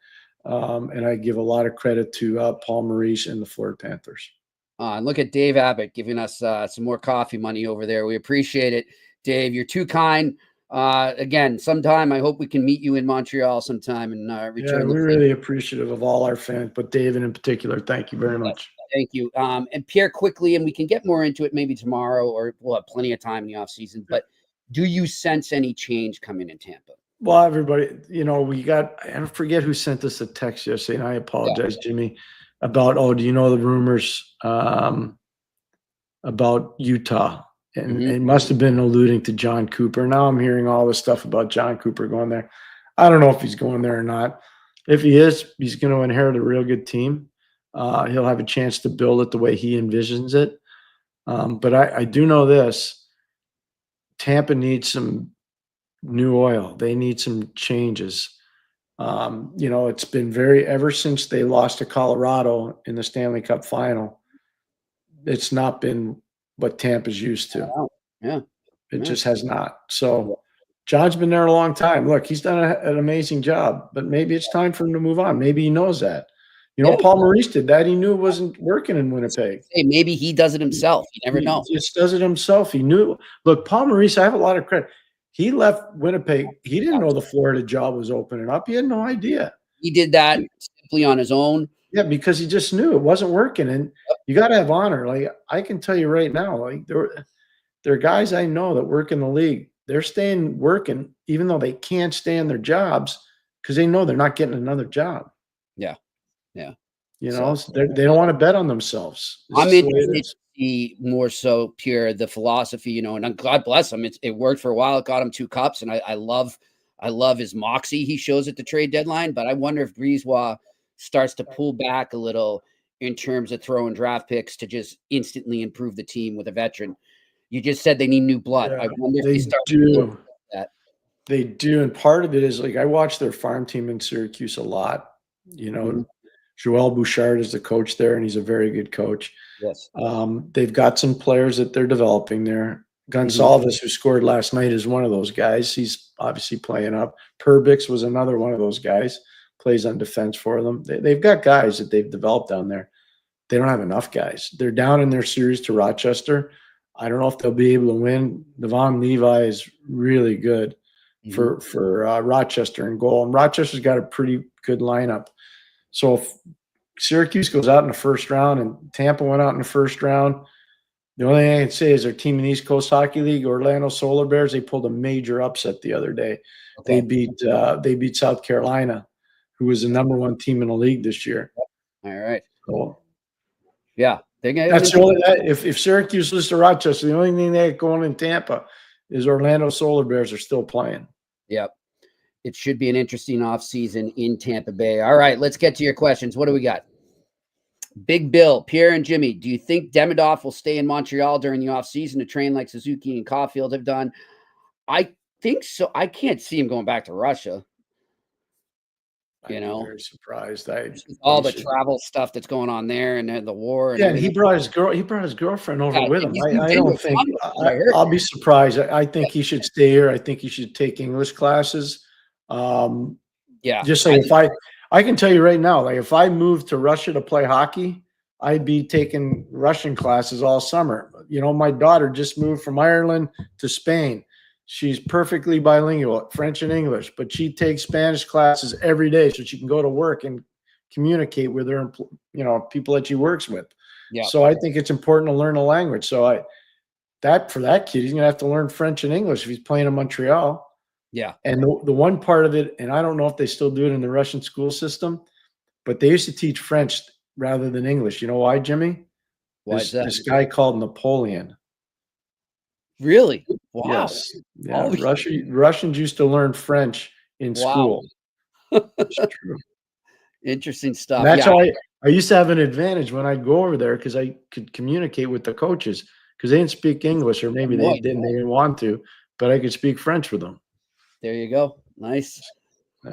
And I give a lot of credit to Paul Maurice and the Florida Panthers. And look at Dave Abbott giving us some more coffee money over there. We appreciate it, Dave. You're too kind. Again, sometime I hope we can meet you in Montreal sometime and return. Yeah, we're really appreciative of all our fans, but David in particular. Thank you very much. Thank you. And Pierre, quickly, and we can get more into it maybe tomorrow, or we'll have plenty of time in the off season. But do you sense any change coming in Tampa? Well, everybody, I forget who sent us a text yesterday, and I apologize, Jimmy, about, do you know the rumors about Utah? And it must have been alluding to John Cooper. Now I'm hearing all this stuff about John Cooper going there. I don't know if he's going there or not. If he is, he's going to inherit a real good team. He'll have a chance to build it the way he envisions it. But I do know this. Tampa needs some new oil. They need some changes. It's been ever since they lost to Colorado in the Stanley Cup final, it's not been what Tampa's used to. Yeah. It just has not. So John's been there a long time. Look, he's done an amazing job, but maybe it's time for him to move on. Maybe he knows that. Paul Maurice did that. He knew it wasn't working in Winnipeg. Hey, maybe he does it himself. You never know. He just does it himself. He knew. Look, Paul Maurice, I have a lot of credit. He left Winnipeg. He didn't know the Florida job was opening up. He had no idea. He did that simply on his own. Yeah, because he just knew it wasn't working. And you got to have honor. Like, I can tell you right now, like there are guys I know that work in the league. They're staying working even though they can't stay in their jobs because they know they're not getting another job. Yeah. Yeah. You know, they don't want to bet on themselves. I'm interested to see more so Pierre, the philosophy, you know, and God bless him. It worked for a while. It got him 2 cups, and I love his moxie he shows at the trade deadline. But I wonder if Brisebois starts to pull back a little in terms of throwing draft picks to just instantly improve the team with a veteran. You just said they need new blood. Yeah, I wonder if they start do. that. They do, and part of it is like I watch their farm team in Syracuse a lot. You know, Joel Bouchard is the coach there, and he's a very good coach. Yes. They've got some players that they're developing there. Gonsalves, who scored last night, is one of those guys. He's obviously playing up. Perbix was another one of those guys, plays on defense for them. They've got guys that they've developed down there. They don't have enough guys. They're down in their series to Rochester. I don't know if they'll be able to win. Devon Levi is really good for Rochester in goal. And Rochester's got a pretty good lineup. So if Syracuse goes out in the first round and Tampa went out in the first round, the only thing I can say is their team in the East Coast Hockey League, Orlando Solar Bears, they pulled a major upset the other day. Okay. They beat South Carolina, who was the #1 team in the league this year. All right. Cool. Yeah. That's the only if Syracuse loses to Rochester, the only thing they got going in Tampa is Orlando Solar Bears are still playing. Yep. It should be an interesting offseason in Tampa Bay. All right, let's get to your questions. What do we got? Big Bill, Pierre and Jimmy, do you think Demidov will stay in Montreal during the offseason to train like Suzuki and Caulfield have done? I think so. I can't see him going back to Russia. I'm very surprised. All the travel stuff that's going on there and the war. And he brought his girlfriend over with him. I don't think I'll be surprised. I think he should stay here. I think he should take English classes. Just like if I can tell you right now, like if I moved to Russia to play hockey, I'd be taking Russian classes all summer. You know, my daughter just moved from Ireland to Spain. She's perfectly bilingual, French and English, but she takes Spanish classes every day so she can go to work and communicate with her, people that she works with. Yeah. So I think it's important to learn a language. So for that kid, he's gonna have to learn French and English if he's playing in Montreal. Yeah. And the one part of it, and I don't know if they still do it in the Russian school system, but they used to teach French rather than English. You know why, Jimmy? Why is that? This guy called Napoleon. Really? Wow. Yes. Yeah. Russians used to learn French in school. It's true. Interesting stuff. And that's how I used to have an advantage when I'd go over there because I could communicate with the coaches because they didn't speak English, or maybe they didn't want to, but I could speak French with them. There you go. Nice.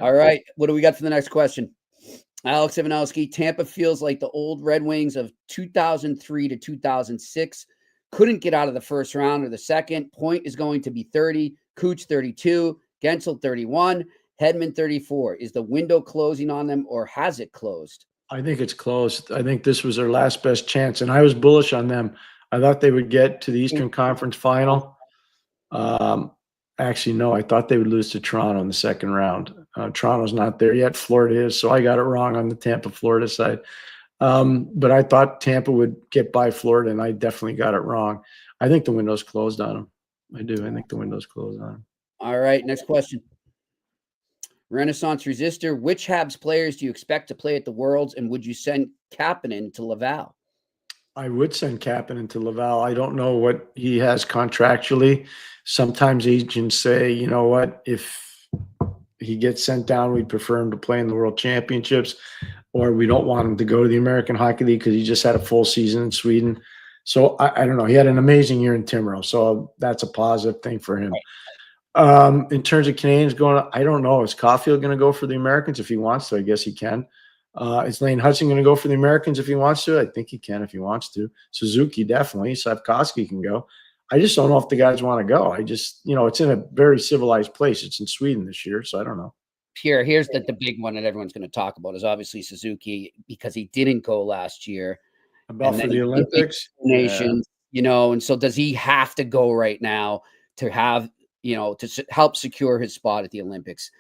All right. What do we got for the next question? Alex Ivanowski, Tampa feels like the old Red Wings of 2003 to 2006. Couldn't get out of the first round or the second. Point is going to be 30. Cooch 32. Gensel 31. Hedman 34. Is the window closing on them, or has it closed? I think it's closed. I think this was their last best chance, and I was bullish on them. I thought they would get to the Eastern Conference Final. Actually, no, I thought they would lose to Toronto in the second round. Toronto's not there yet. Florida is, so I got it wrong on the Tampa-Florida side. But I thought Tampa would get by Florida, and I definitely got it wrong. I think the window's closed on them. I do. I think the window's closed on them. All right, next question. Renaissance Resistor, which Habs players do you expect to play at the Worlds, and would you send Kapanen to Laval? I would send Kapanen to Laval. I don't know what he has contractually. Sometimes agents say, you know what, if he gets sent down, we'd prefer him to play in the World Championships, or we don't want him to go to the American Hockey League because he just had a full season in Sweden. So I don't know. He had an amazing year in Timrå, so that's a positive thing for him. In terms of Canadians going, I don't know. Is Caulfield going to go for the Americans? If he wants to, I guess he can. Is Lane Hudson going to go for the Americans if he wants to? I think he can if he wants to. Suzuki, definitely. Slavkovsky can go. I just don't know if the guys want to go. I just, it's in a very civilized place. It's in Sweden this year, so I don't know. Pierre, here's the big one that everyone's going to talk about is obviously Suzuki, because he didn't go last year. About for the Olympics? Nations, and so does he have to go right now to have, to help secure his spot at the Olympics?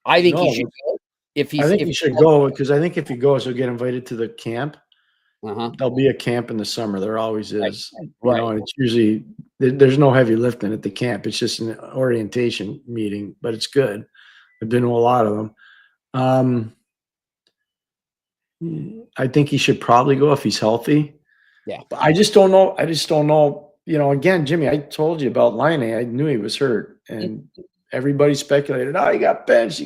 I think he should go. I think he should go, because I think if he goes, he'll get invited to the camp. There'll be a camp in the summer. There always is. Right. And it's usually there's no heavy lifting at the camp. It's just an orientation meeting, but it's good. I've been to a lot of them. I think he should probably go if he's healthy. Yeah. But I just don't know. Again, Jimmy, I told you about Line. I knew he was hurt, and everybody speculated, oh, he got benched.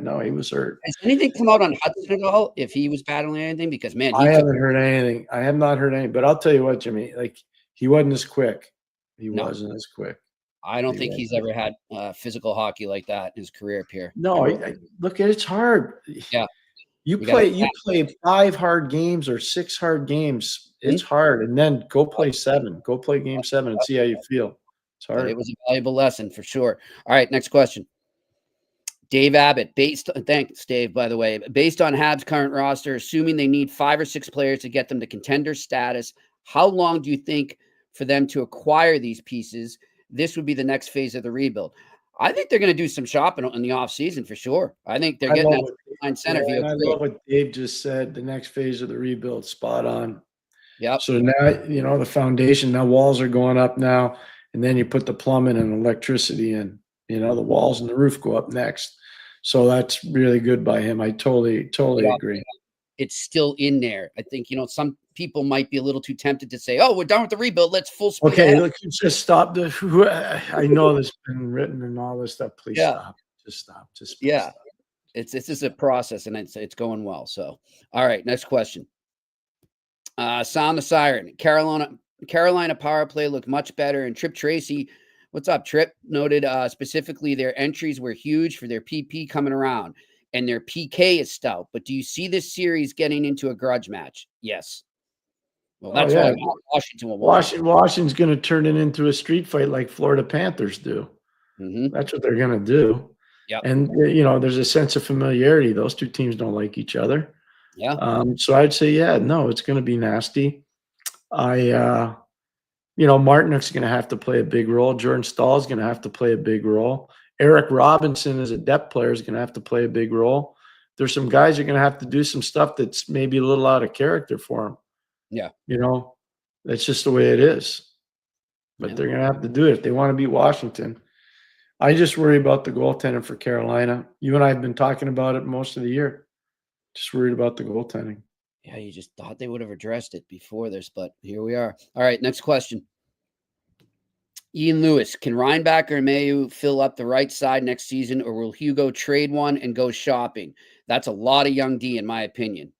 No, he was hurt. Has anything come out on Hudson at all? If he was battling anything, because man, I haven't heard anything. I have not heard anything. But I'll tell you what, Jimmy, like he wasn't as quick. Wasn't as quick. I don't think he's ever had physical hockey like that in his career, Pierre. No, look, it's hard. Yeah. You play 5 hard games or 6 hard games. It's hard. And then go play 7. Go play game 7 and see how you feel. It's hard. But it was a valuable lesson for sure. All right, next question. Dave Abbott, thanks, Dave, by the way. Based on Habs' current roster, assuming they need 5 or 6 players to get them to contender status, how long do you think for them to acquire these pieces? This would be the next phase of the rebuild. I think they're going to do some shopping in the offseason for sure. I think they're getting that line center. I love what Dave just said. The next phase of the rebuild, spot on. Yep. So now, the foundation, now walls are going up now, and then you put the plumbing and electricity in. The walls and the roof go up next. So that's really good by him. I totally agree. It's still in there. I think, some people might be a little too tempted to say, oh, we're done with the rebuild. Let's full speed. Okay, look, just stop. I know this has been written and all this stuff. Please stop. Just stop. Stop. It's just a process, and it's going well. So, all right, next question. Sound the siren. Carolina power play looked much better, and Trip Tracy, what's up, Trip? Noted specifically their entries were huge for their PP coming around. And their PK is stout. But do you see this series getting into a grudge match? Yes. Well, that's why Washington will watch. Washington's going to turn it into a street fight like Florida Panthers do. Mm-hmm. That's what they're going to do. Yep. And, there's a sense of familiarity. Those two teams don't like each other. Yeah. So I'd say, it's going to be nasty. Martinook's going to have to play a big role. Jordan Stahl's going to have to play a big role. Eric Robinson as a depth player is going to have to play a big role. There's some guys who are going to have to do some stuff that's maybe a little out of character for them. Yeah. That's just the way it is. But they're going to have to do it if they want to beat Washington. I just worry about the goaltending for Carolina. You and I have been talking about it most of the year. Just worried about the goaltending. Yeah, you just thought they would have addressed it before this, but here we are. All right, next question. Ian Lewis, can Reinbacher and Mayu fill up the right side next season, or will Hugo trade one and go shopping? That's a lot of young D, in my opinion.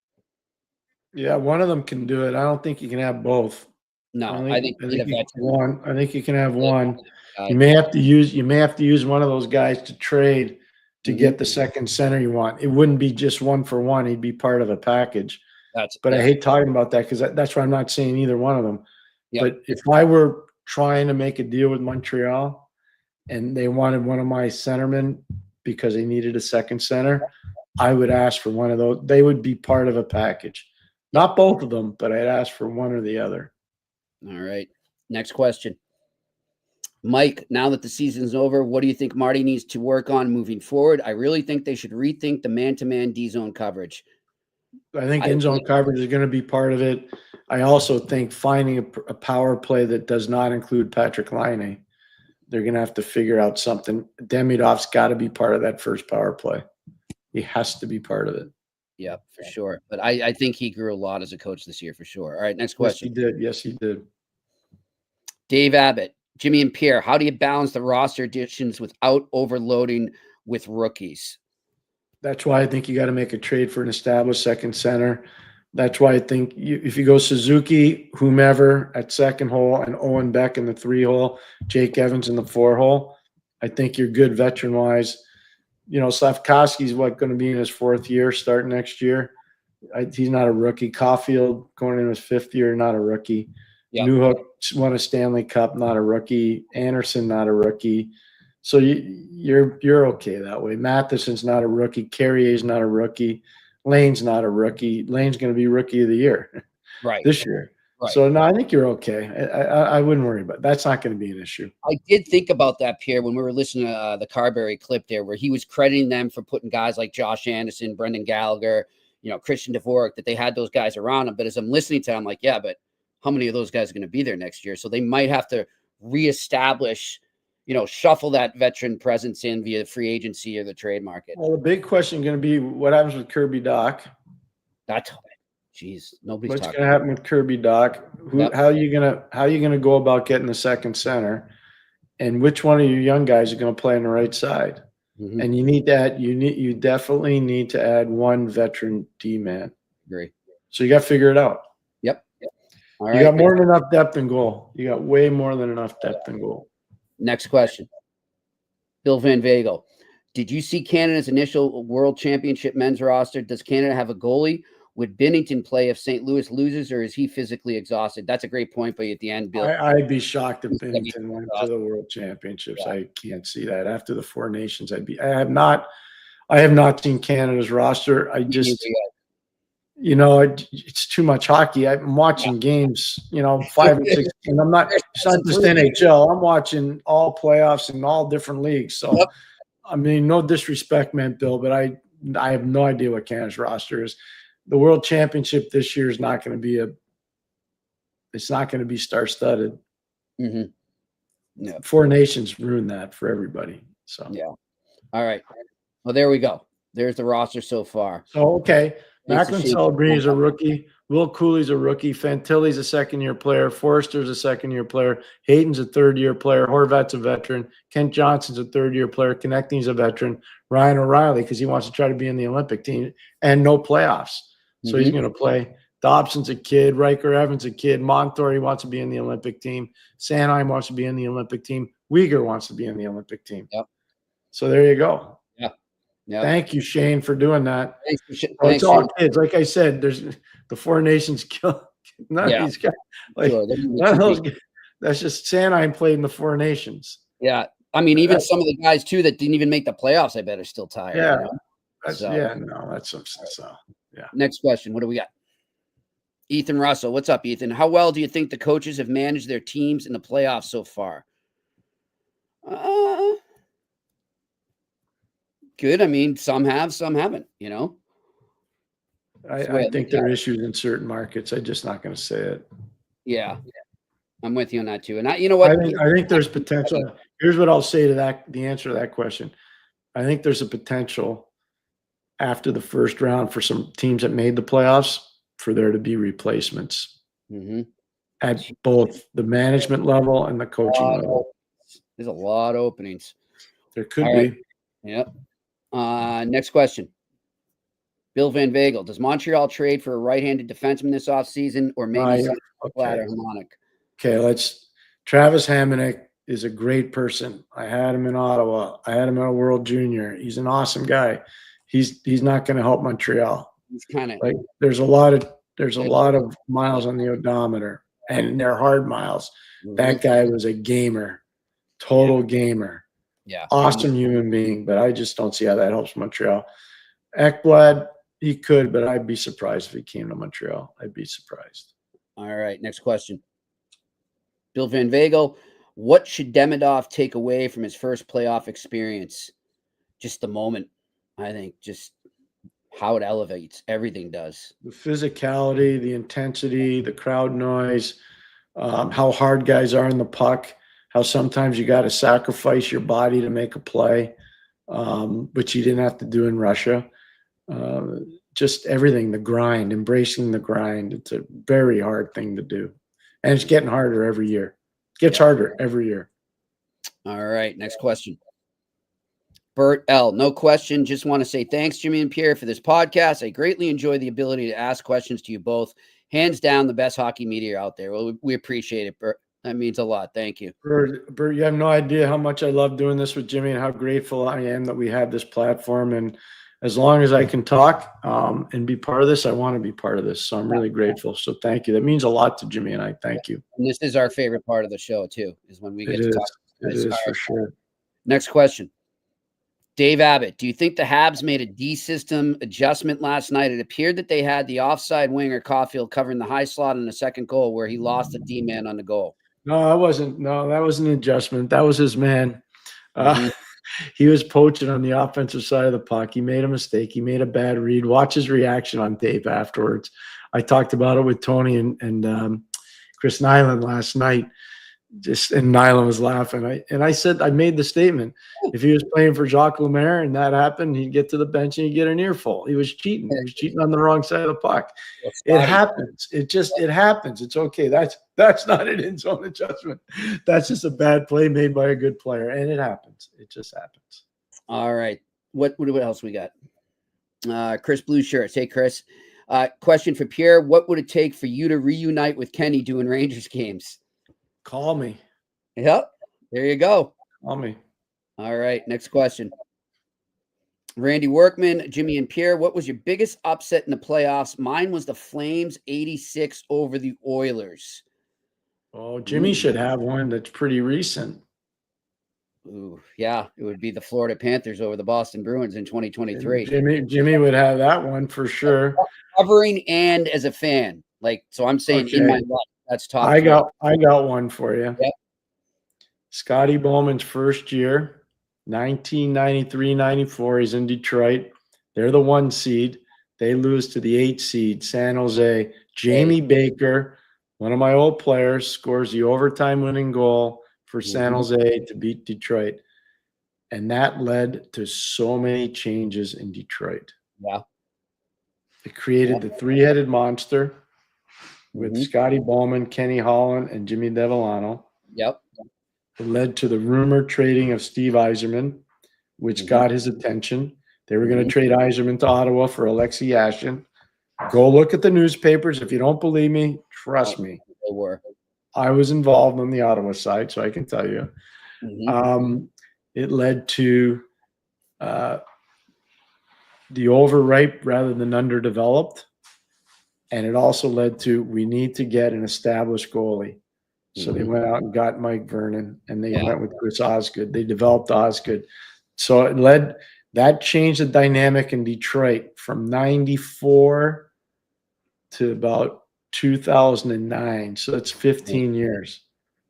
Yeah, one of them can do it. I don't think you can have both. No, I think you can have one. I think you can have one. You may have to use one of those guys to trade to get the second center you want. It wouldn't be just one for one. He'd be part of a package. But I hate talking about that because that's why I'm not saying either one of them. Yep. But if I were trying to make a deal with Montreal and they wanted one of my centermen because they needed a second center, I would ask for one of those. They would be part of a package. Not both of them, but I'd ask for one or the other. All right. Next question. Mike, now that the season's over, what do you think Marty needs to work on moving forward? I really think they should rethink the man-to-man D-zone coverage. I think in-zone coverage is going to be part of it. I also think finding a power play that does not include Patrick Laine, they're going to have to figure out something. Demidov's got to be part of that first power play. He has to be part of it. Yeah, for sure. But I think he grew a lot as a coach this year, for sure. All right, next question. Yes, he did. Dave Abbott, Jimmy and Pierre, how do you balance the roster additions without overloading with rookies? That's why I think you got to make a trade for an established second center. That's why I think if you go Suzuki, whomever at second hole, and Owen Beck in the 3-hole, Jake Evans in the 4-hole, I think you're good veteran-wise. Slavkovsky's going to be in his 4th year, starting next year. He's not a rookie. Caulfield going in his 5th year, not a rookie. Yep. Newhook won a Stanley Cup, not a rookie. Anderson, not a rookie. So you're okay that way. Matheson's not a rookie. Carrier's not a rookie. Lane's not a rookie. Lane's going to be rookie of the year this year. Right. So, no, I think you're okay. I wouldn't worry about it. That's not going to be an issue. I did think about that, Pierre, when we were listening to the Carberry clip there, where he was crediting them for putting guys like Josh Anderson, Brendan Gallagher, Christian Dvorak, that they had those guys around him. But as I'm listening to him, I'm like, yeah, but how many of those guys are going to be there next year? So they might have to reestablish, shuffle that veteran presence in via free agency or the trade market. Well, the big question is going to be what happens with Kirby Dach. Jeez, nobody's What's talking. going to happen with Kirby, Doc? How are you gonna go about getting the second center? And which one of your young guys are going to play on the right side? Mhm. And you definitely need to add one veteran D-man. Agree. So you got to figure it out. Yep. All You right. got more than enough depth in goal. You got way more than enough depth in goal. Next question. Bill Van Vagel. Did you see Canada's initial World Championship men's roster? Does Canada have a goalie? Would Binnington play if St. Louis loses, or is he physically exhausted? That's a great point by you at the end, Bill. I'd be shocked if Binnington went to the World Championships. Yeah. I can't see that. After the Four Nations, I have not seen Canada's roster. It's too much hockey. I'm watching games, 5 and 6, and I'm not. It's not just NHL. I'm watching all playoffs in all different leagues. So, I mean, no disrespect, man, Bill, but I have no idea what Canada's roster is. The World Championship this year is not going to be it's not going to be star-studded. Mm-hmm. Yeah. Four Nations ruined that for everybody. So yeah. All right. Well, there we go. There's the roster so far. So okay. Macklin Celebrini is a rookie. Will Cooley's a rookie. Fantilli's a second-year player. Forrester's a second-year player. Hayden's a third-year player. Horvat's a veteran. Kent Johnson's a third-year player. Connecting's a veteran. Ryan O'Reilly, because he wants to try to be in the Olympic team, and no playoffs. So he's going to play. Dobson's a kid. Riker Evans a kid. Montour, he wants to be in the Olympic team. Sanheim wants to be in the Olympic team. Uyghur wants to be in the Olympic team. Yep. So there you go. Yeah. Thank you, Shane, for doing that. Thanks, it's all kids. Like I said, there's the Four Nations kill none of these guys. Like none of those guys, that's just Sanheim played in the Four Nations. Yeah. I mean, even some of the guys too that didn't even make the playoffs, I bet are still tired. Yeah. Yeah. Next question. What do we got? Ethan Russell. What's up, Ethan? How well do you think the coaches have managed their teams in the playoffs so far? Good. I mean, some have, some haven't, I think there are issues in certain markets. I'm just not going to say it. Yeah. I'm with you on that too. And you know what? I think there's potential. Here's what I'll say to that, the answer to that question. I think there's a potential after the first round for some teams that made the playoffs for there to be replacements at both the management level and the coaching level. There's a lot of openings. There could be. Yep. Next question. Bill Van Vagel. Does Montreal trade for a right-handed defenseman this offseason or maybe flatter harmonic? Okay, Travis Hamonic is a great person. I had him in Ottawa. I had him at a World Junior. He's an awesome guy. He's not going to help Montreal. He's kind of like there's a lot of miles on the odometer, and they're hard miles. That guy was a gamer, total gamer. Yeah. Awesome human being, but I just don't see how that helps Montreal. Ekblad, he could, but I'd be surprised if he came to Montreal. I'd be surprised. All right, next question. Bill Van Vagel, what should Demidov take away from his first playoff experience? Just the moment, I think, just how it elevates. Everything does. The physicality, the intensity, the crowd noise, how hard guys are in the puck, how sometimes you got to sacrifice your body to make a play, which you didn't have to do in Russia. Just everything, the grind, embracing the grind. It's a very hard thing to do. And it's getting harder every year. It gets harder every year. All right, next question. Bert L. No question. Just want to say thanks, Jimmy and Pierre, for this podcast. I greatly enjoy the ability to ask questions to you both. Hands down, the best hockey media out there. Well, we appreciate it, Bert. That means a lot. Thank you. Bert, you have no idea how much I love doing this with Jimmy and how grateful I am that we have this platform. And as long as I can talk and be part of this, I want to be part of this. So I'm really grateful. So thank you. That means a lot to Jimmy and I. Thank you. And this is our favorite part of the show, too, is when we get to talk. It is for sure. Next question. Dave Abbott, do you think the Habs made a D-system adjustment last night? It appeared that they had the offside winger Caulfield covering the high slot in the second goal where he lost the D-man on the goal. No, that wasn't an adjustment. That was his man. He was poaching on the offensive side of the puck. He made a mistake. He made a bad read. Watch his reaction on tape afterwards. I talked about it with Tony and Chris Nyland last night. And Nyland was laughing. I said, I made the statement. If he was playing for Jacques Lemaire and that happened, he'd get to the bench and he'd get an earful. He was cheating. He was cheating on the wrong side of the puck. It happens. It happens. It's okay. That's not an in zone adjustment. That's just a bad play made by a good player. And it happens. It just happens. All right. What else we got? Chris Blue Shirts. Hey, Chris. Question for Pierre. What would it take for you to reunite with Kenny doing Rangers games? Call me. Yep. There you go. Call me. All right. Next question. Randy Workman, Jimmy and Pierre, what was your biggest upset in the playoffs? Mine was the Flames 86 over the Oilers. Oh, Jimmy should have one that's pretty recent. Ooh, yeah. It would be the Florida Panthers over the Boston Bruins in 2023. Jimmy would have that one for sure. Covering and as a fan. So I'm saying in my life. That's top. I got one for you. Yep. Scotty Bowman's first year, 1993-94. He's in Detroit. They're the 1 seed. They lose to the 8 seed, San Jose. Jamie Baker, one of my old players, scores the overtime winning goal for San Jose to beat Detroit. And that led to so many changes in Detroit. Yeah. It created the 3-headed monster with Scotty Bowman, Kenny Holland, and Jimmy Devellano. Yep. It led to the rumored trading of Steve Yzerman, which got his attention. They were going to trade Yzerman to Ottawa for Alexei Yashin. Go look at the newspapers. If you don't believe me, trust me. They were. I was involved on the Ottawa side, so I can tell you. It led to the overripe rather than underdeveloped. And it also led to, we need to get an established goalie. So they went out and got Mike Vernon, and they went with Chris Osgood. They developed Osgood. So that changed the dynamic in Detroit from 94 to about 2009. So that's 15 years.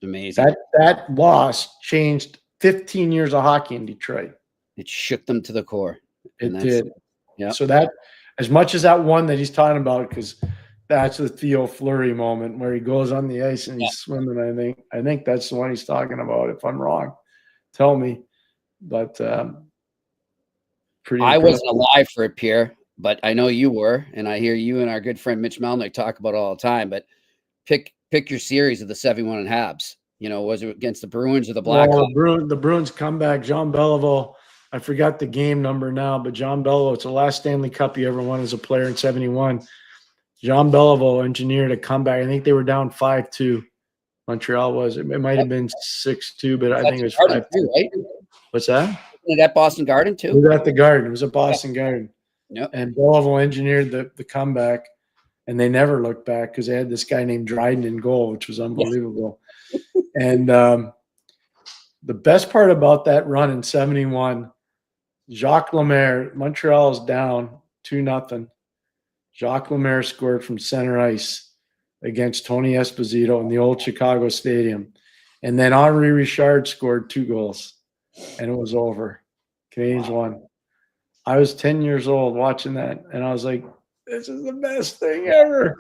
Amazing. That loss changed 15 years of hockey in Detroit. It shook them to the core. It did. Yeah. So that, as much as that one that he's talking about, because that's the Theo Fleury moment where he goes on the ice and he's swimming. I think that's the one he's talking about. If I'm wrong, tell me. But I wasn't alive for it, Pierre, but I know you were, and I hear you and our good friend Mitch Melnick talk about it all the time. But pick your series of the 71 and Habs. Was it against the Bruins or the Blackhawks? The Bruins comeback. Jean Beliveau. I forgot the game number now, but Jean Beliveau. It's the last Stanley Cup he ever won as a player in 71. Jean Beliveau engineered a comeback. I think they were down 5-2. Montreal was. It might have been 6-2, but I think it was 5-2. Right? What's that? Was that Boston Garden too? It was at the Garden. It was at Boston Garden. Yep. And Beliveau engineered the comeback, and they never looked back because they had this guy named Dryden in goal, which was unbelievable. And the best part about that run in 71, Jacques Lemaire, Montreal is down 2-0. Jacques Lemaire scored from center ice against Tony Esposito in the old Chicago Stadium. And then Henri Richard scored 2 goals, and it was over. Canadiens won. I was 10 years old watching that, and I was like, this is the best thing ever.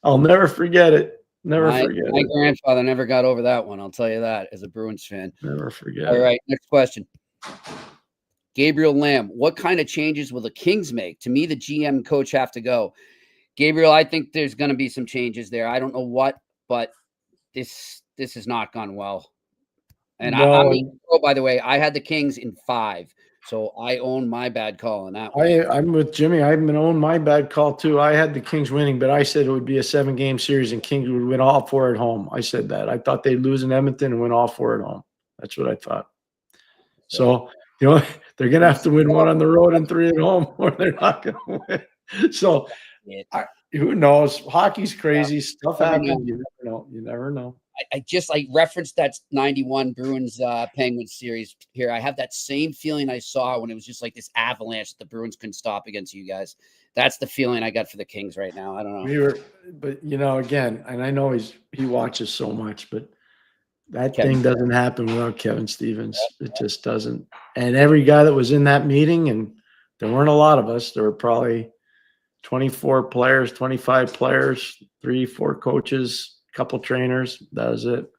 I'll never forget it. My grandfather never got over that one. I'll tell you that as a Bruins fan. Never forget. All right, next question. Gabriel Lamb, what kind of changes will the Kings make? To me, the GM and coach have to go. Gabriel, I think there's going to be some changes there. I don't know what, but this has not gone well. And by the way, I had the Kings in 5, so I own my bad call on that one. I'm with Jimmy. I've been owned my bad call too. I had the Kings winning, but I said it would be a 7-game series and Kings would win all 4 at home. I said that. I thought they'd lose in Edmonton and win all 4 at home. That's what I thought. So, they're going to have to win 1 on the road and 3 at home, or they're not going to win. So, who knows? Hockey's crazy. Stuff happens. You never know. I referenced that 91 Bruins Penguins series here. I have that same feeling I saw when it was just like this avalanche that the Bruins couldn't stop against you guys. That's the feeling I got for the Kings right now. I don't know. But again, and I know he watches so much, but that thing doesn't happen without Kevin Stevens. It just doesn't. And every guy that was in that meeting, and there weren't a lot of us, there were probably 24 players, 25 players, 3-4 coaches, couple trainers. That was it.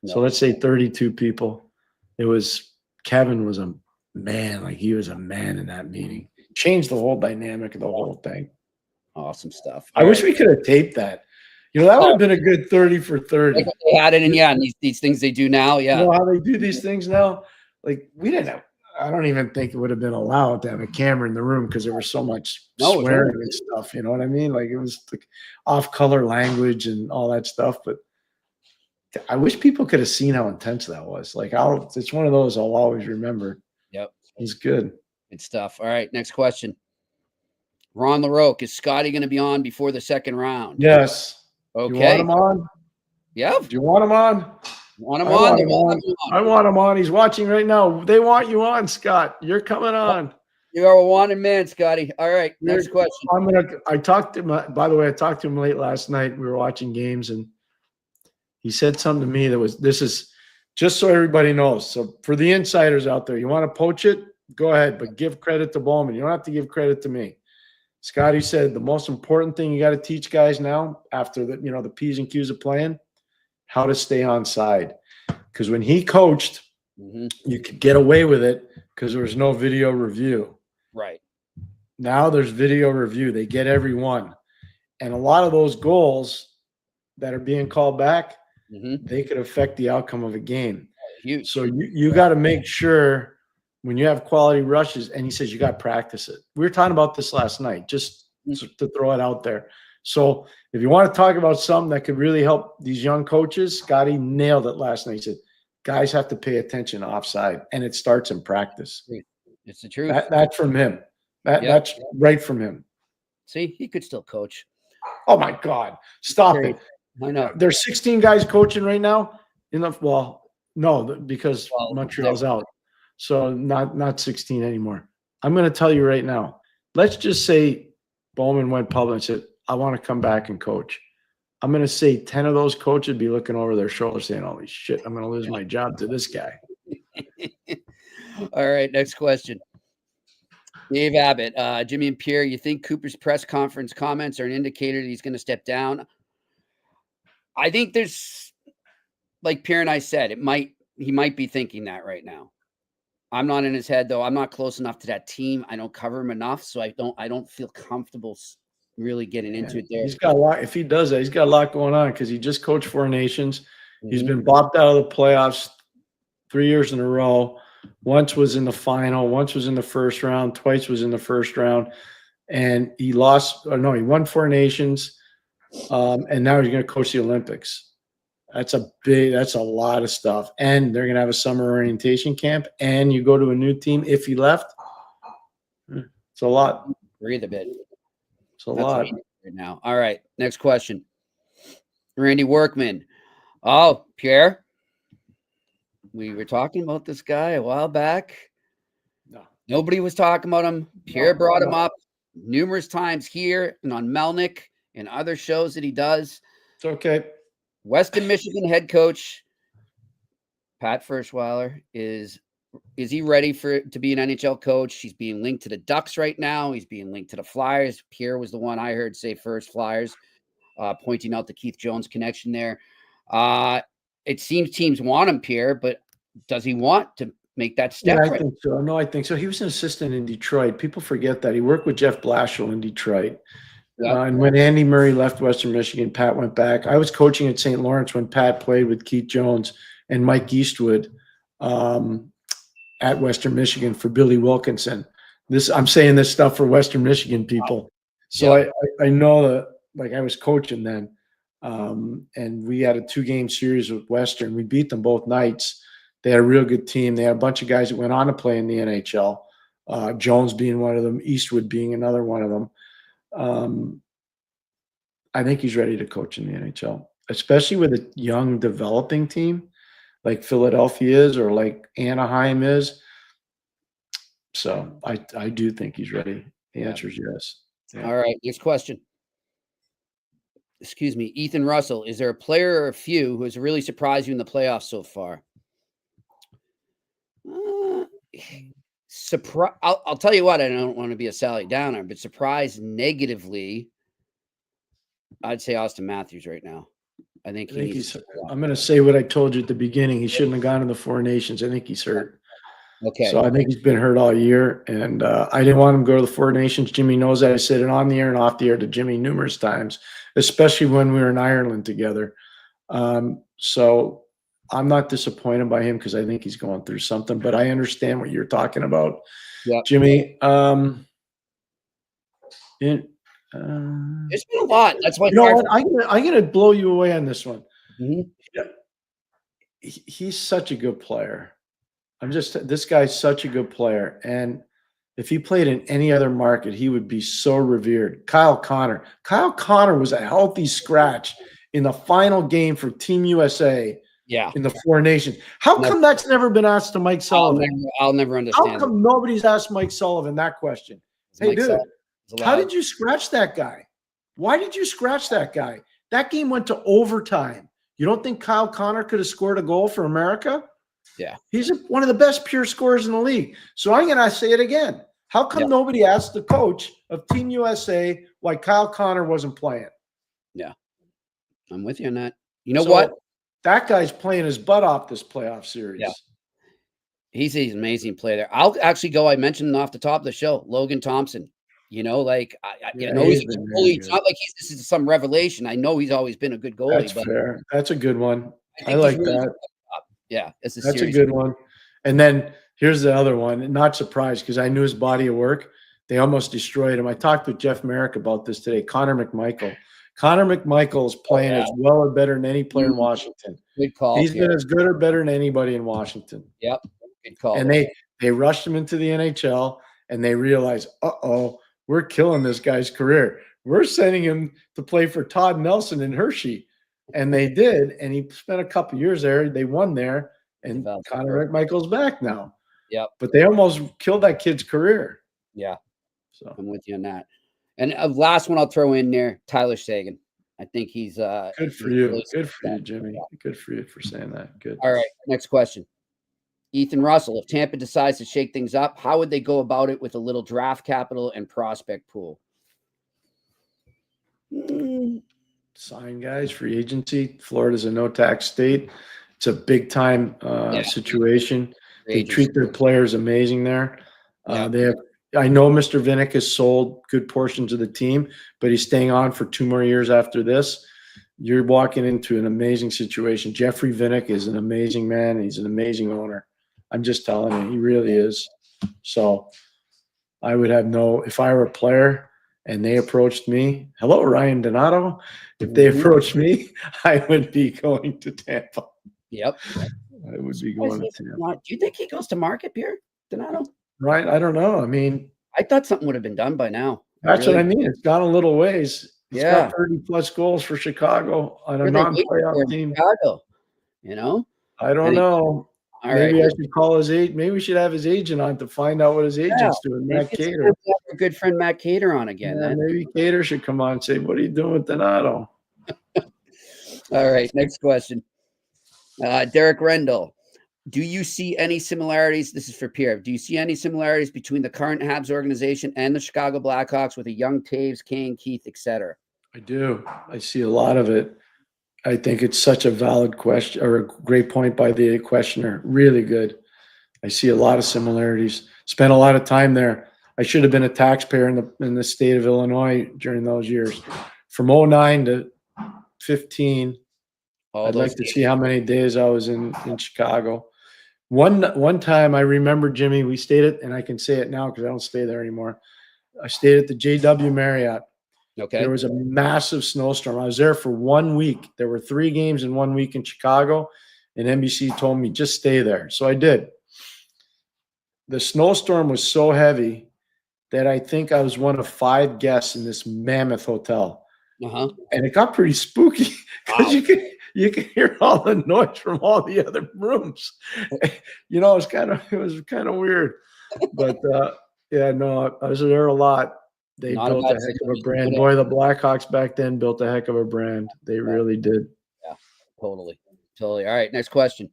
So let's say 32 people. It was Kevin was a man, like he was a man in that meeting. Changed the whole dynamic of the whole thing. Awesome stuff. I wish we could have taped that. That would have been a good 30 for 30. Like they had it in, and these things they do now, You know how they do these things now? Like we didn't have, I don't even think it would have been allowed to have a camera in the room because there was so much swearing and stuff. You know what I mean? Like it was like off-color language and all that stuff. But I wish people could have seen how intense that was. Like it's one of those I'll always remember. Yep. It's good. Good stuff. All right, next question. Ron LaRoque, is Scotty going to be on before the second round? Yes. Okay. You want him on? Yeah. Do you want him on? Want him on? I want him on. He's watching right now. They want you on, Scott. You're coming on. You are a wanted man, Scotty. All right, next question. I talked to him. By the way, I talked to him late last night. We were watching games, and he said something to me this is just so everybody knows. So for the insiders out there, you want to poach it, go ahead, but give credit to Bowman. You don't have to give credit to me. Scotty said the most important thing you got to teach guys now after the P's and Q's of playing, how to stay on side. Because when he coached, you could get away with it because there was no video review. Right. Now there's video review. They get every one. And a lot of those goals that are being called back, they could affect the outcome of a game. Huge. So you got to make sure when you have quality rushes, and he says you got to practice it. We were talking about this last night, just to throw it out there. So if you want to talk about something that could really help these young coaches, Scotty nailed it last night. He said, guys have to pay attention offside, and it starts in practice. It's the truth. That's from him. That's right from him. See, he could still coach. Oh, my God. Stop it. I know. There's 16 guys coaching right now. Because Montreal's out. So not 16 anymore. I'm going to tell you right now. Let's just say Bowman went public and said, I want to come back and coach. I'm going to say 10 of those coaches would be looking over their shoulder saying, holy shit, I'm going to lose my job to this guy. All right, next question. Dave Abbott, Jimmy and Pierre, you think Cooper's press conference comments are an indicator that he's going to step down? I think there's, like Pierre and I said, he might be thinking that right now. I'm not in his head though. I'm not close enough to that team. I don't cover him enough, so I don't feel comfortable really getting into it there. He's got a lot. If he does that, he's got a lot going on because he just coached Four Nations. He's been bopped out of the playoffs 3 years in a row. Once was in the final, once was in the first round, twice was in the first round, and he lost. Or no, he won Four Nations, and now he's going to coach the Olympics. That's a lot of stuff. And they're going to have a summer orientation camp, and you go to a new team if he left. It's a lot. Breathe a bit. It's a lot. Right now. All right. Next question. Randy Workman. Oh, Pierre. We were talking about this guy a while back. No. Nobody was talking about him. Pierre brought him up numerous times here and on Melnick and other shows that he does. It's okay. Western Michigan head coach Pat Ferschweiler is he ready to be an NHL coach? He's being linked to the Ducks right now. He's being linked to the Flyers. Pierre was the one I heard say first, Flyers, pointing out the Keith Jones connection there. It seems teams want him, Pierre, but does he want to make that step? Yeah, I think so. No, I think so. He was an assistant in Detroit. People forget that. He worked with Jeff Blashill in Detroit. Yep. And when Andy Murray left Western Michigan, Pat went back. I was coaching at St. Lawrence when Pat played with Keith Jones and Mike Eastwood at Western Michigan for Billy Wilkinson. I'm saying this stuff for Western Michigan people. So yep. I know that, like, I was coaching then. And we had a 2-game series with Western. We beat them both nights. They had a real good team. They had a bunch of guys that went on to play in the NHL. Jones being one of them, Eastwood being another one of them. I think he's ready to coach in the NHL, especially with a young developing team like Philadelphia is or like Anaheim is. So I do think he's ready. The answer is yes. Yeah. All right. Next question. Excuse me. Ethan Russell, is there a player or a few who has really surprised you in the playoffs so far? I'll tell you what, I don't want to be a Sally Downer, but surprised negatively, I'd say Austin Matthews right now. I think I'm going to say what I told you at the beginning. He shouldn't have gone to the Four Nations. I think he's hurt. Okay. So I think he's been hurt all year, and I didn't want him to go to the Four Nations. Jimmy knows that. I said it on the air and off the air to Jimmy numerous times, especially when we were in Ireland together. So I'm not disappointed by him because I think he's going through something, but I understand what you're talking about. Yeah, Jimmy. There's been a lot. That's why. You know what? I'm gonna blow you away on this one. Mm-hmm. He's such a good player. This guy's such a good player, and if he played in any other market, he would be so revered. Kyle Connor was a healthy scratch in the final game for Team USA. Yeah, in the Four Nations. How come that's never been asked to Mike Sullivan? I'll never understand. How come nobody's asked Mike Sullivan that question? Hey, dude, how did you scratch that guy? Why did you scratch that guy? That game went to overtime. You don't think Kyle Connor could have scored a goal for America? Yeah. He's one of the best pure scorers in the league. So I'm going to say it again. How come nobody asked the coach of Team USA why Kyle Connor wasn't playing? Yeah. I'm with you on that. You know what? That guy's playing his butt off this playoff series. Yeah. He's an amazing player there. I'll actually go. I mentioned off the top of the show, Logan Thompson. You know, like I know he's a good goalie. It's not like this is some revelation. I know he's always been a good goalie. That's fair. That's a good one. I like really that. Yeah, that's a good one. And then here's the other one. Not surprised because I knew his body of work. They almost destroyed him. I talked with Jeff Merrick about this today. Connor McMichael. Connor McMichael is playing as well or better than any player in Washington. Good call. He's been as good or better than anybody in Washington. Yep. Good call. And they rushed him into the NHL, and they realized, we're killing this guy's career. We're sending him to play for Todd Nelson in Hershey. And they did, and he spent a couple years there. They won there, and Connor McMichael's back now. Yep. But they almost killed that kid's career. Yeah. So I'm with you on that. And last one I'll throw in there, Tyler Seguin. I think he's good for you. Really good for you, Jimmy. Yeah. Good for you for saying that. Good. All right. Next question. Ethan Russell, if Tampa decides to shake things up, how would they go about it with a little draft capital and prospect pool? Sign guys, free agency. Florida's a no-tax state. It's a big-time situation. They treat their players amazing there. I know Mr. Vinnick has sold good portions of the team, but he's staying on for 2 more years after this. You're walking into an amazing situation. Jeffrey Vinnick is an amazing man. He's an amazing owner. I'm just telling you, he really is. So I would have if I were a player and they approached me, hello, Ryan Donato. If they approached me, I would be going to Tampa. Yep. I would be going to Tampa. Do you think he goes to market, Pierre Donato? Right. I don't know. I mean, I thought something would have been done by now. That's what I mean. It's gone a little ways. He's got 30-plus goals for Chicago on a non-playoff team. Chicago, you know? I don't know. Maybe I should call his agent. Maybe we should have his agent on to find out what his agent's doing. Matt Cater. Our good friend Matt Cater on again. Yeah, maybe Cater should come on and say, what are you doing with Donato? All right. Next question. Derek Rendell. Do you see any similarities? This is for Pierre. Do you see any similarities between the current Habs organization and the Chicago Blackhawks with a young Taves, Kane, Keith, etc.? I do. I see a lot of it. I think it's such a valid question or a great point by the questioner. Really good. I see a lot of similarities. Spent a lot of time there. I should have been a taxpayer in the state of Illinois during those years. From 2009 to 15, I'd like to see how many days I was in Chicago. One time I remember, Jimmy, we stayed at, and I can say it now because I don't stay there anymore. I stayed at the JW Marriott. Okay. There was a massive snowstorm. I was there for 1 week. There were 3 games in 1 week in Chicago, and NBC told me just stay there. So I did. The snowstorm was so heavy that I think I was one of 5 guests in this mammoth hotel. Uh-huh. And it got pretty spooky because you can hear all the noise from all the other rooms. You know, it was kind of weird. But I was there a lot. They built a heck of a brand. Boy, the Blackhawks back then built a heck of a brand. They really did. Yeah, totally. All right, next question.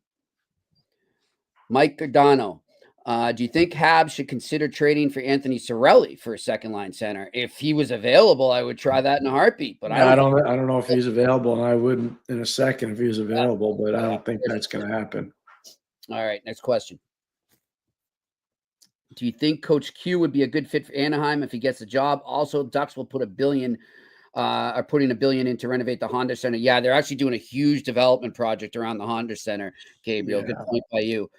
Mike Cardano. Do you think Habs should consider trading for Anthony Cirelli for a second line center? If he was available, I would try that in a heartbeat. But I don't know if he's available, and I wouldn't in a second if he was available, but I don't think that's going to happen. All right, next question. Do you think Coach Q would be a good fit for Anaheim if he gets the job? Also, Ducks will put $1 billion, are putting $1 billion in to renovate the Honda Center. Yeah, they're actually doing a huge development project around the Honda Center. Gabriel, good point by you.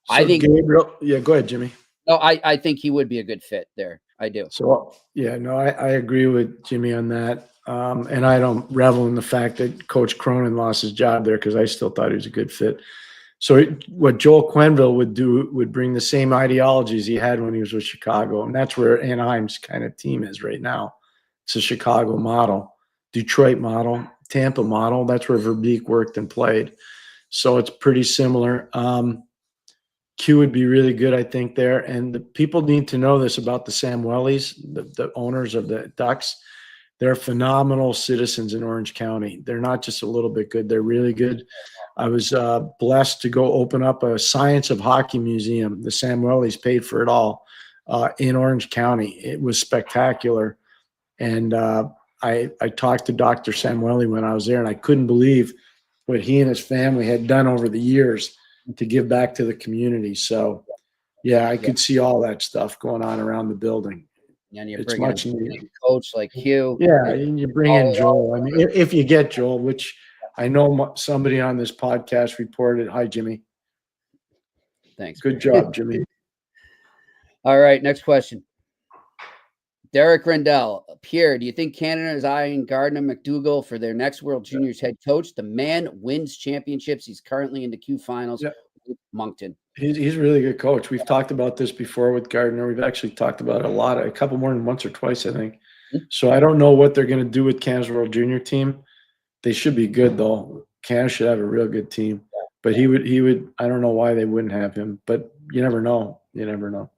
So I think Gabriel. Yeah, go ahead, Jimmy. No, I think he would be a good fit there. I do. So yeah, no, I agree with Jimmy on that. And I don't revel in the fact that Coach Cronin lost his job there because I still thought he was a good fit. So what Joel Quenneville would do would bring the same ideologies he had when he was with Chicago. And that's where Anaheim's kind of team is right now. It's a Chicago model, Detroit model, Tampa model. That's where Verbeek worked and played. So it's pretty similar. Q would be really good, I think, there. And the people need to know this about the Samuelis, the owners of the Ducks. They're phenomenal citizens in Orange County. They're not just a little bit good. They're really good. I was blessed to go open up a Science of Hockey museum. The Samuelis paid for it all in Orange County. It was spectacular. And I talked to Dr. Samueli when I was there, and I couldn't believe what he and his family had done over the years to give back to the community. So, yeah, I could see all that stuff going on around the building. And you're It's bringing much a needed. coach like Hugh. Yeah, and you bring in Joel. I mean, if you get Joel, which I know somebody on this podcast reported. Hi, Jimmy. Thanks. Good job, Jimmy. All right, next question. Derek Rendell. Pierre, do you think Canada is eyeing Gardner McDougall for their next World Juniors head coach? The man wins championships. He's currently in the Q finals with Moncton. He's a really good coach. We've talked about this before with Gardner. We've actually talked about it a couple more than once or twice, I think. So I don't know what they're going to do with Canada's World Junior team. They should be good, though. Canada should have a real good team. But he would. I don't know why they wouldn't have him. But you never know. You never know.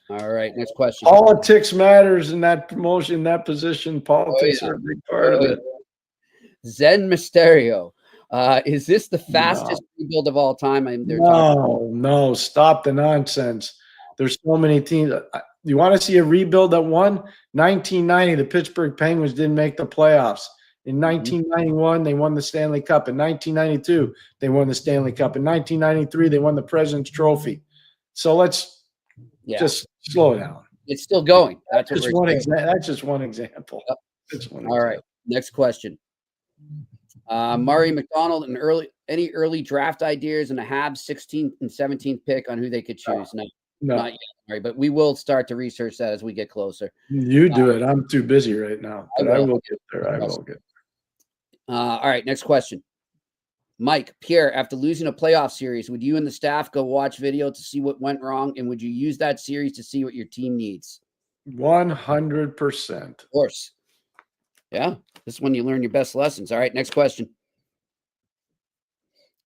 All right, next question. Politics matters in that promotion, that position. Politics are a big part of it. Zen Mysterio. Is this the fastest rebuild of all time? No, stop the nonsense. There's so many teams. You want to see a rebuild that won? 1990, the Pittsburgh Penguins didn't make the playoffs. In 1991, they won the Stanley Cup. In 1992, they won the Stanley Cup. In 1993, they won the President's Trophy. So let's just slow down. It's still going. That's just one example. That's just one example. Yep. All right. Next question. Murray McDonald, any early draft ideas in the Habs 16th and 17th pick on who they could choose? No. Not yet, Murray, but we will start to research that as we get closer. You do it. I'm too busy right now, but I will get there. All right. Next question. Mike, Pierre, after losing a playoff series, would you and the staff go watch video to see what went wrong? And would you use that series to see what your team needs? 100%. Of course. Yeah. This is when you learn your best lessons. All right. Next question.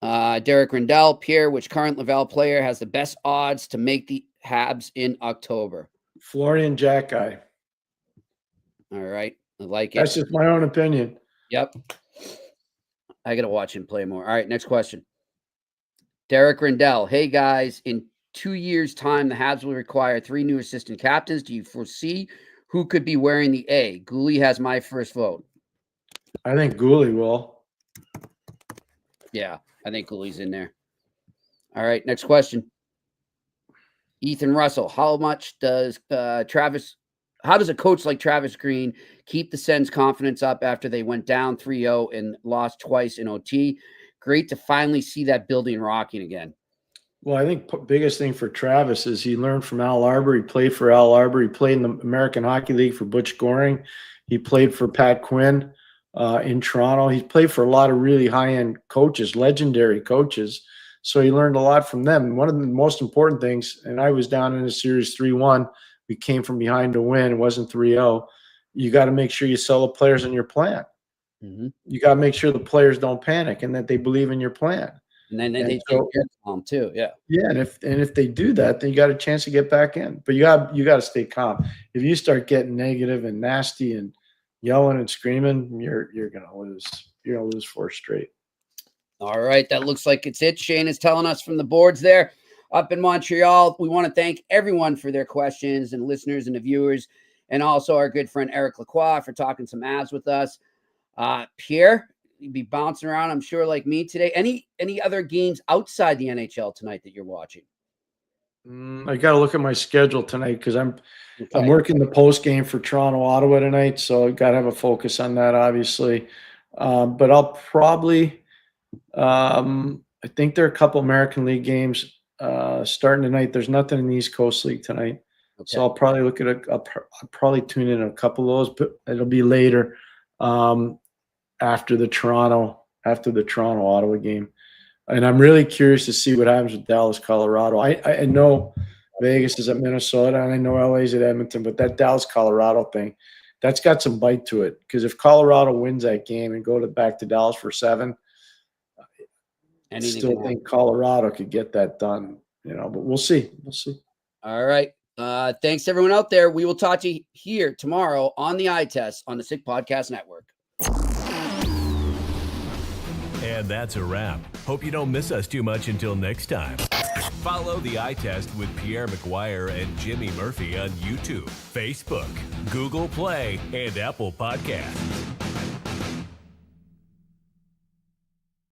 Derek Rendell, Pierre, which current Laval player has the best odds to make the Habs in October? Florian Jacki. All right. I like it. That's just my own opinion. Yep. I got to watch him play more. All right, next question. Derek Rendell. Hey, guys, in 2 years' time, the Habs will require 3 new assistant captains. Do you foresee who could be wearing the A? Gooley has my first vote. I think Gooley will. Yeah, I think Gooley's in there. All right, next question. Ethan Russell. How does a coach like Travis Green keep the Sens' confidence up after they went down 3-0 and lost twice in OT? Great to finally see that building rocking again. Well, I think biggest thing for Travis is he learned from Al Arbor. He played for Al Arbor. He played in the American Hockey League for Butch Goring. He played for Pat Quinn in Toronto. He's played for a lot of really high-end coaches, legendary coaches. So he learned a lot from them. One of the most important things, and I was down in a series 3-1. We came from behind to win. It wasn't 3-0. You got to make sure you sell the players in your plan. Mm-hmm. You got to make sure the players don't panic and that they believe in your plan. And then they take care of them too. Yeah. Yeah. And if they do that, then you got a chance to get back in. But you got to stay calm. If you start getting negative and nasty and yelling and screaming, you're gonna lose. You're gonna lose 4 straight. All right. That looks like it's it. Shane is telling us from the boards there. up in Montreal. We want to thank everyone for their questions and listeners and the viewers, and also our good friend Eric Lacroix for talking some Avs with us. Pierre, you'd be bouncing around, I'm sure, like me today. Any other games outside the NHL tonight that you're watching? I got to look at my schedule tonight because I'm working the post game for Toronto, Ottawa tonight, so I got to have a focus on that, obviously. But I'll probably, I think there are a couple American League games starting tonight. There's nothing in the East Coast League tonight, so I'll probably look at I'll probably tune in a couple of those, but it'll be later after the Toronto Ottawa game. And I'm really curious to see what happens with Dallas, Colorado. I know Vegas is at Minnesota, and I know LA is at Edmonton, but that Dallas, Colorado thing, that's got some bite to it. Because if Colorado wins that game and go back to Dallas for 7, I still think Colorado could get that done. But we'll see. All right. Thanks everyone out there. We will talk to you here tomorrow on the Eye Test on the Sick Podcast Network. And that's a wrap. Hope you don't miss us too much until next time. Follow the Eye Test with Pierre McGuire and Jimmy Murphy on YouTube, Facebook, Google Play, and Apple Podcasts.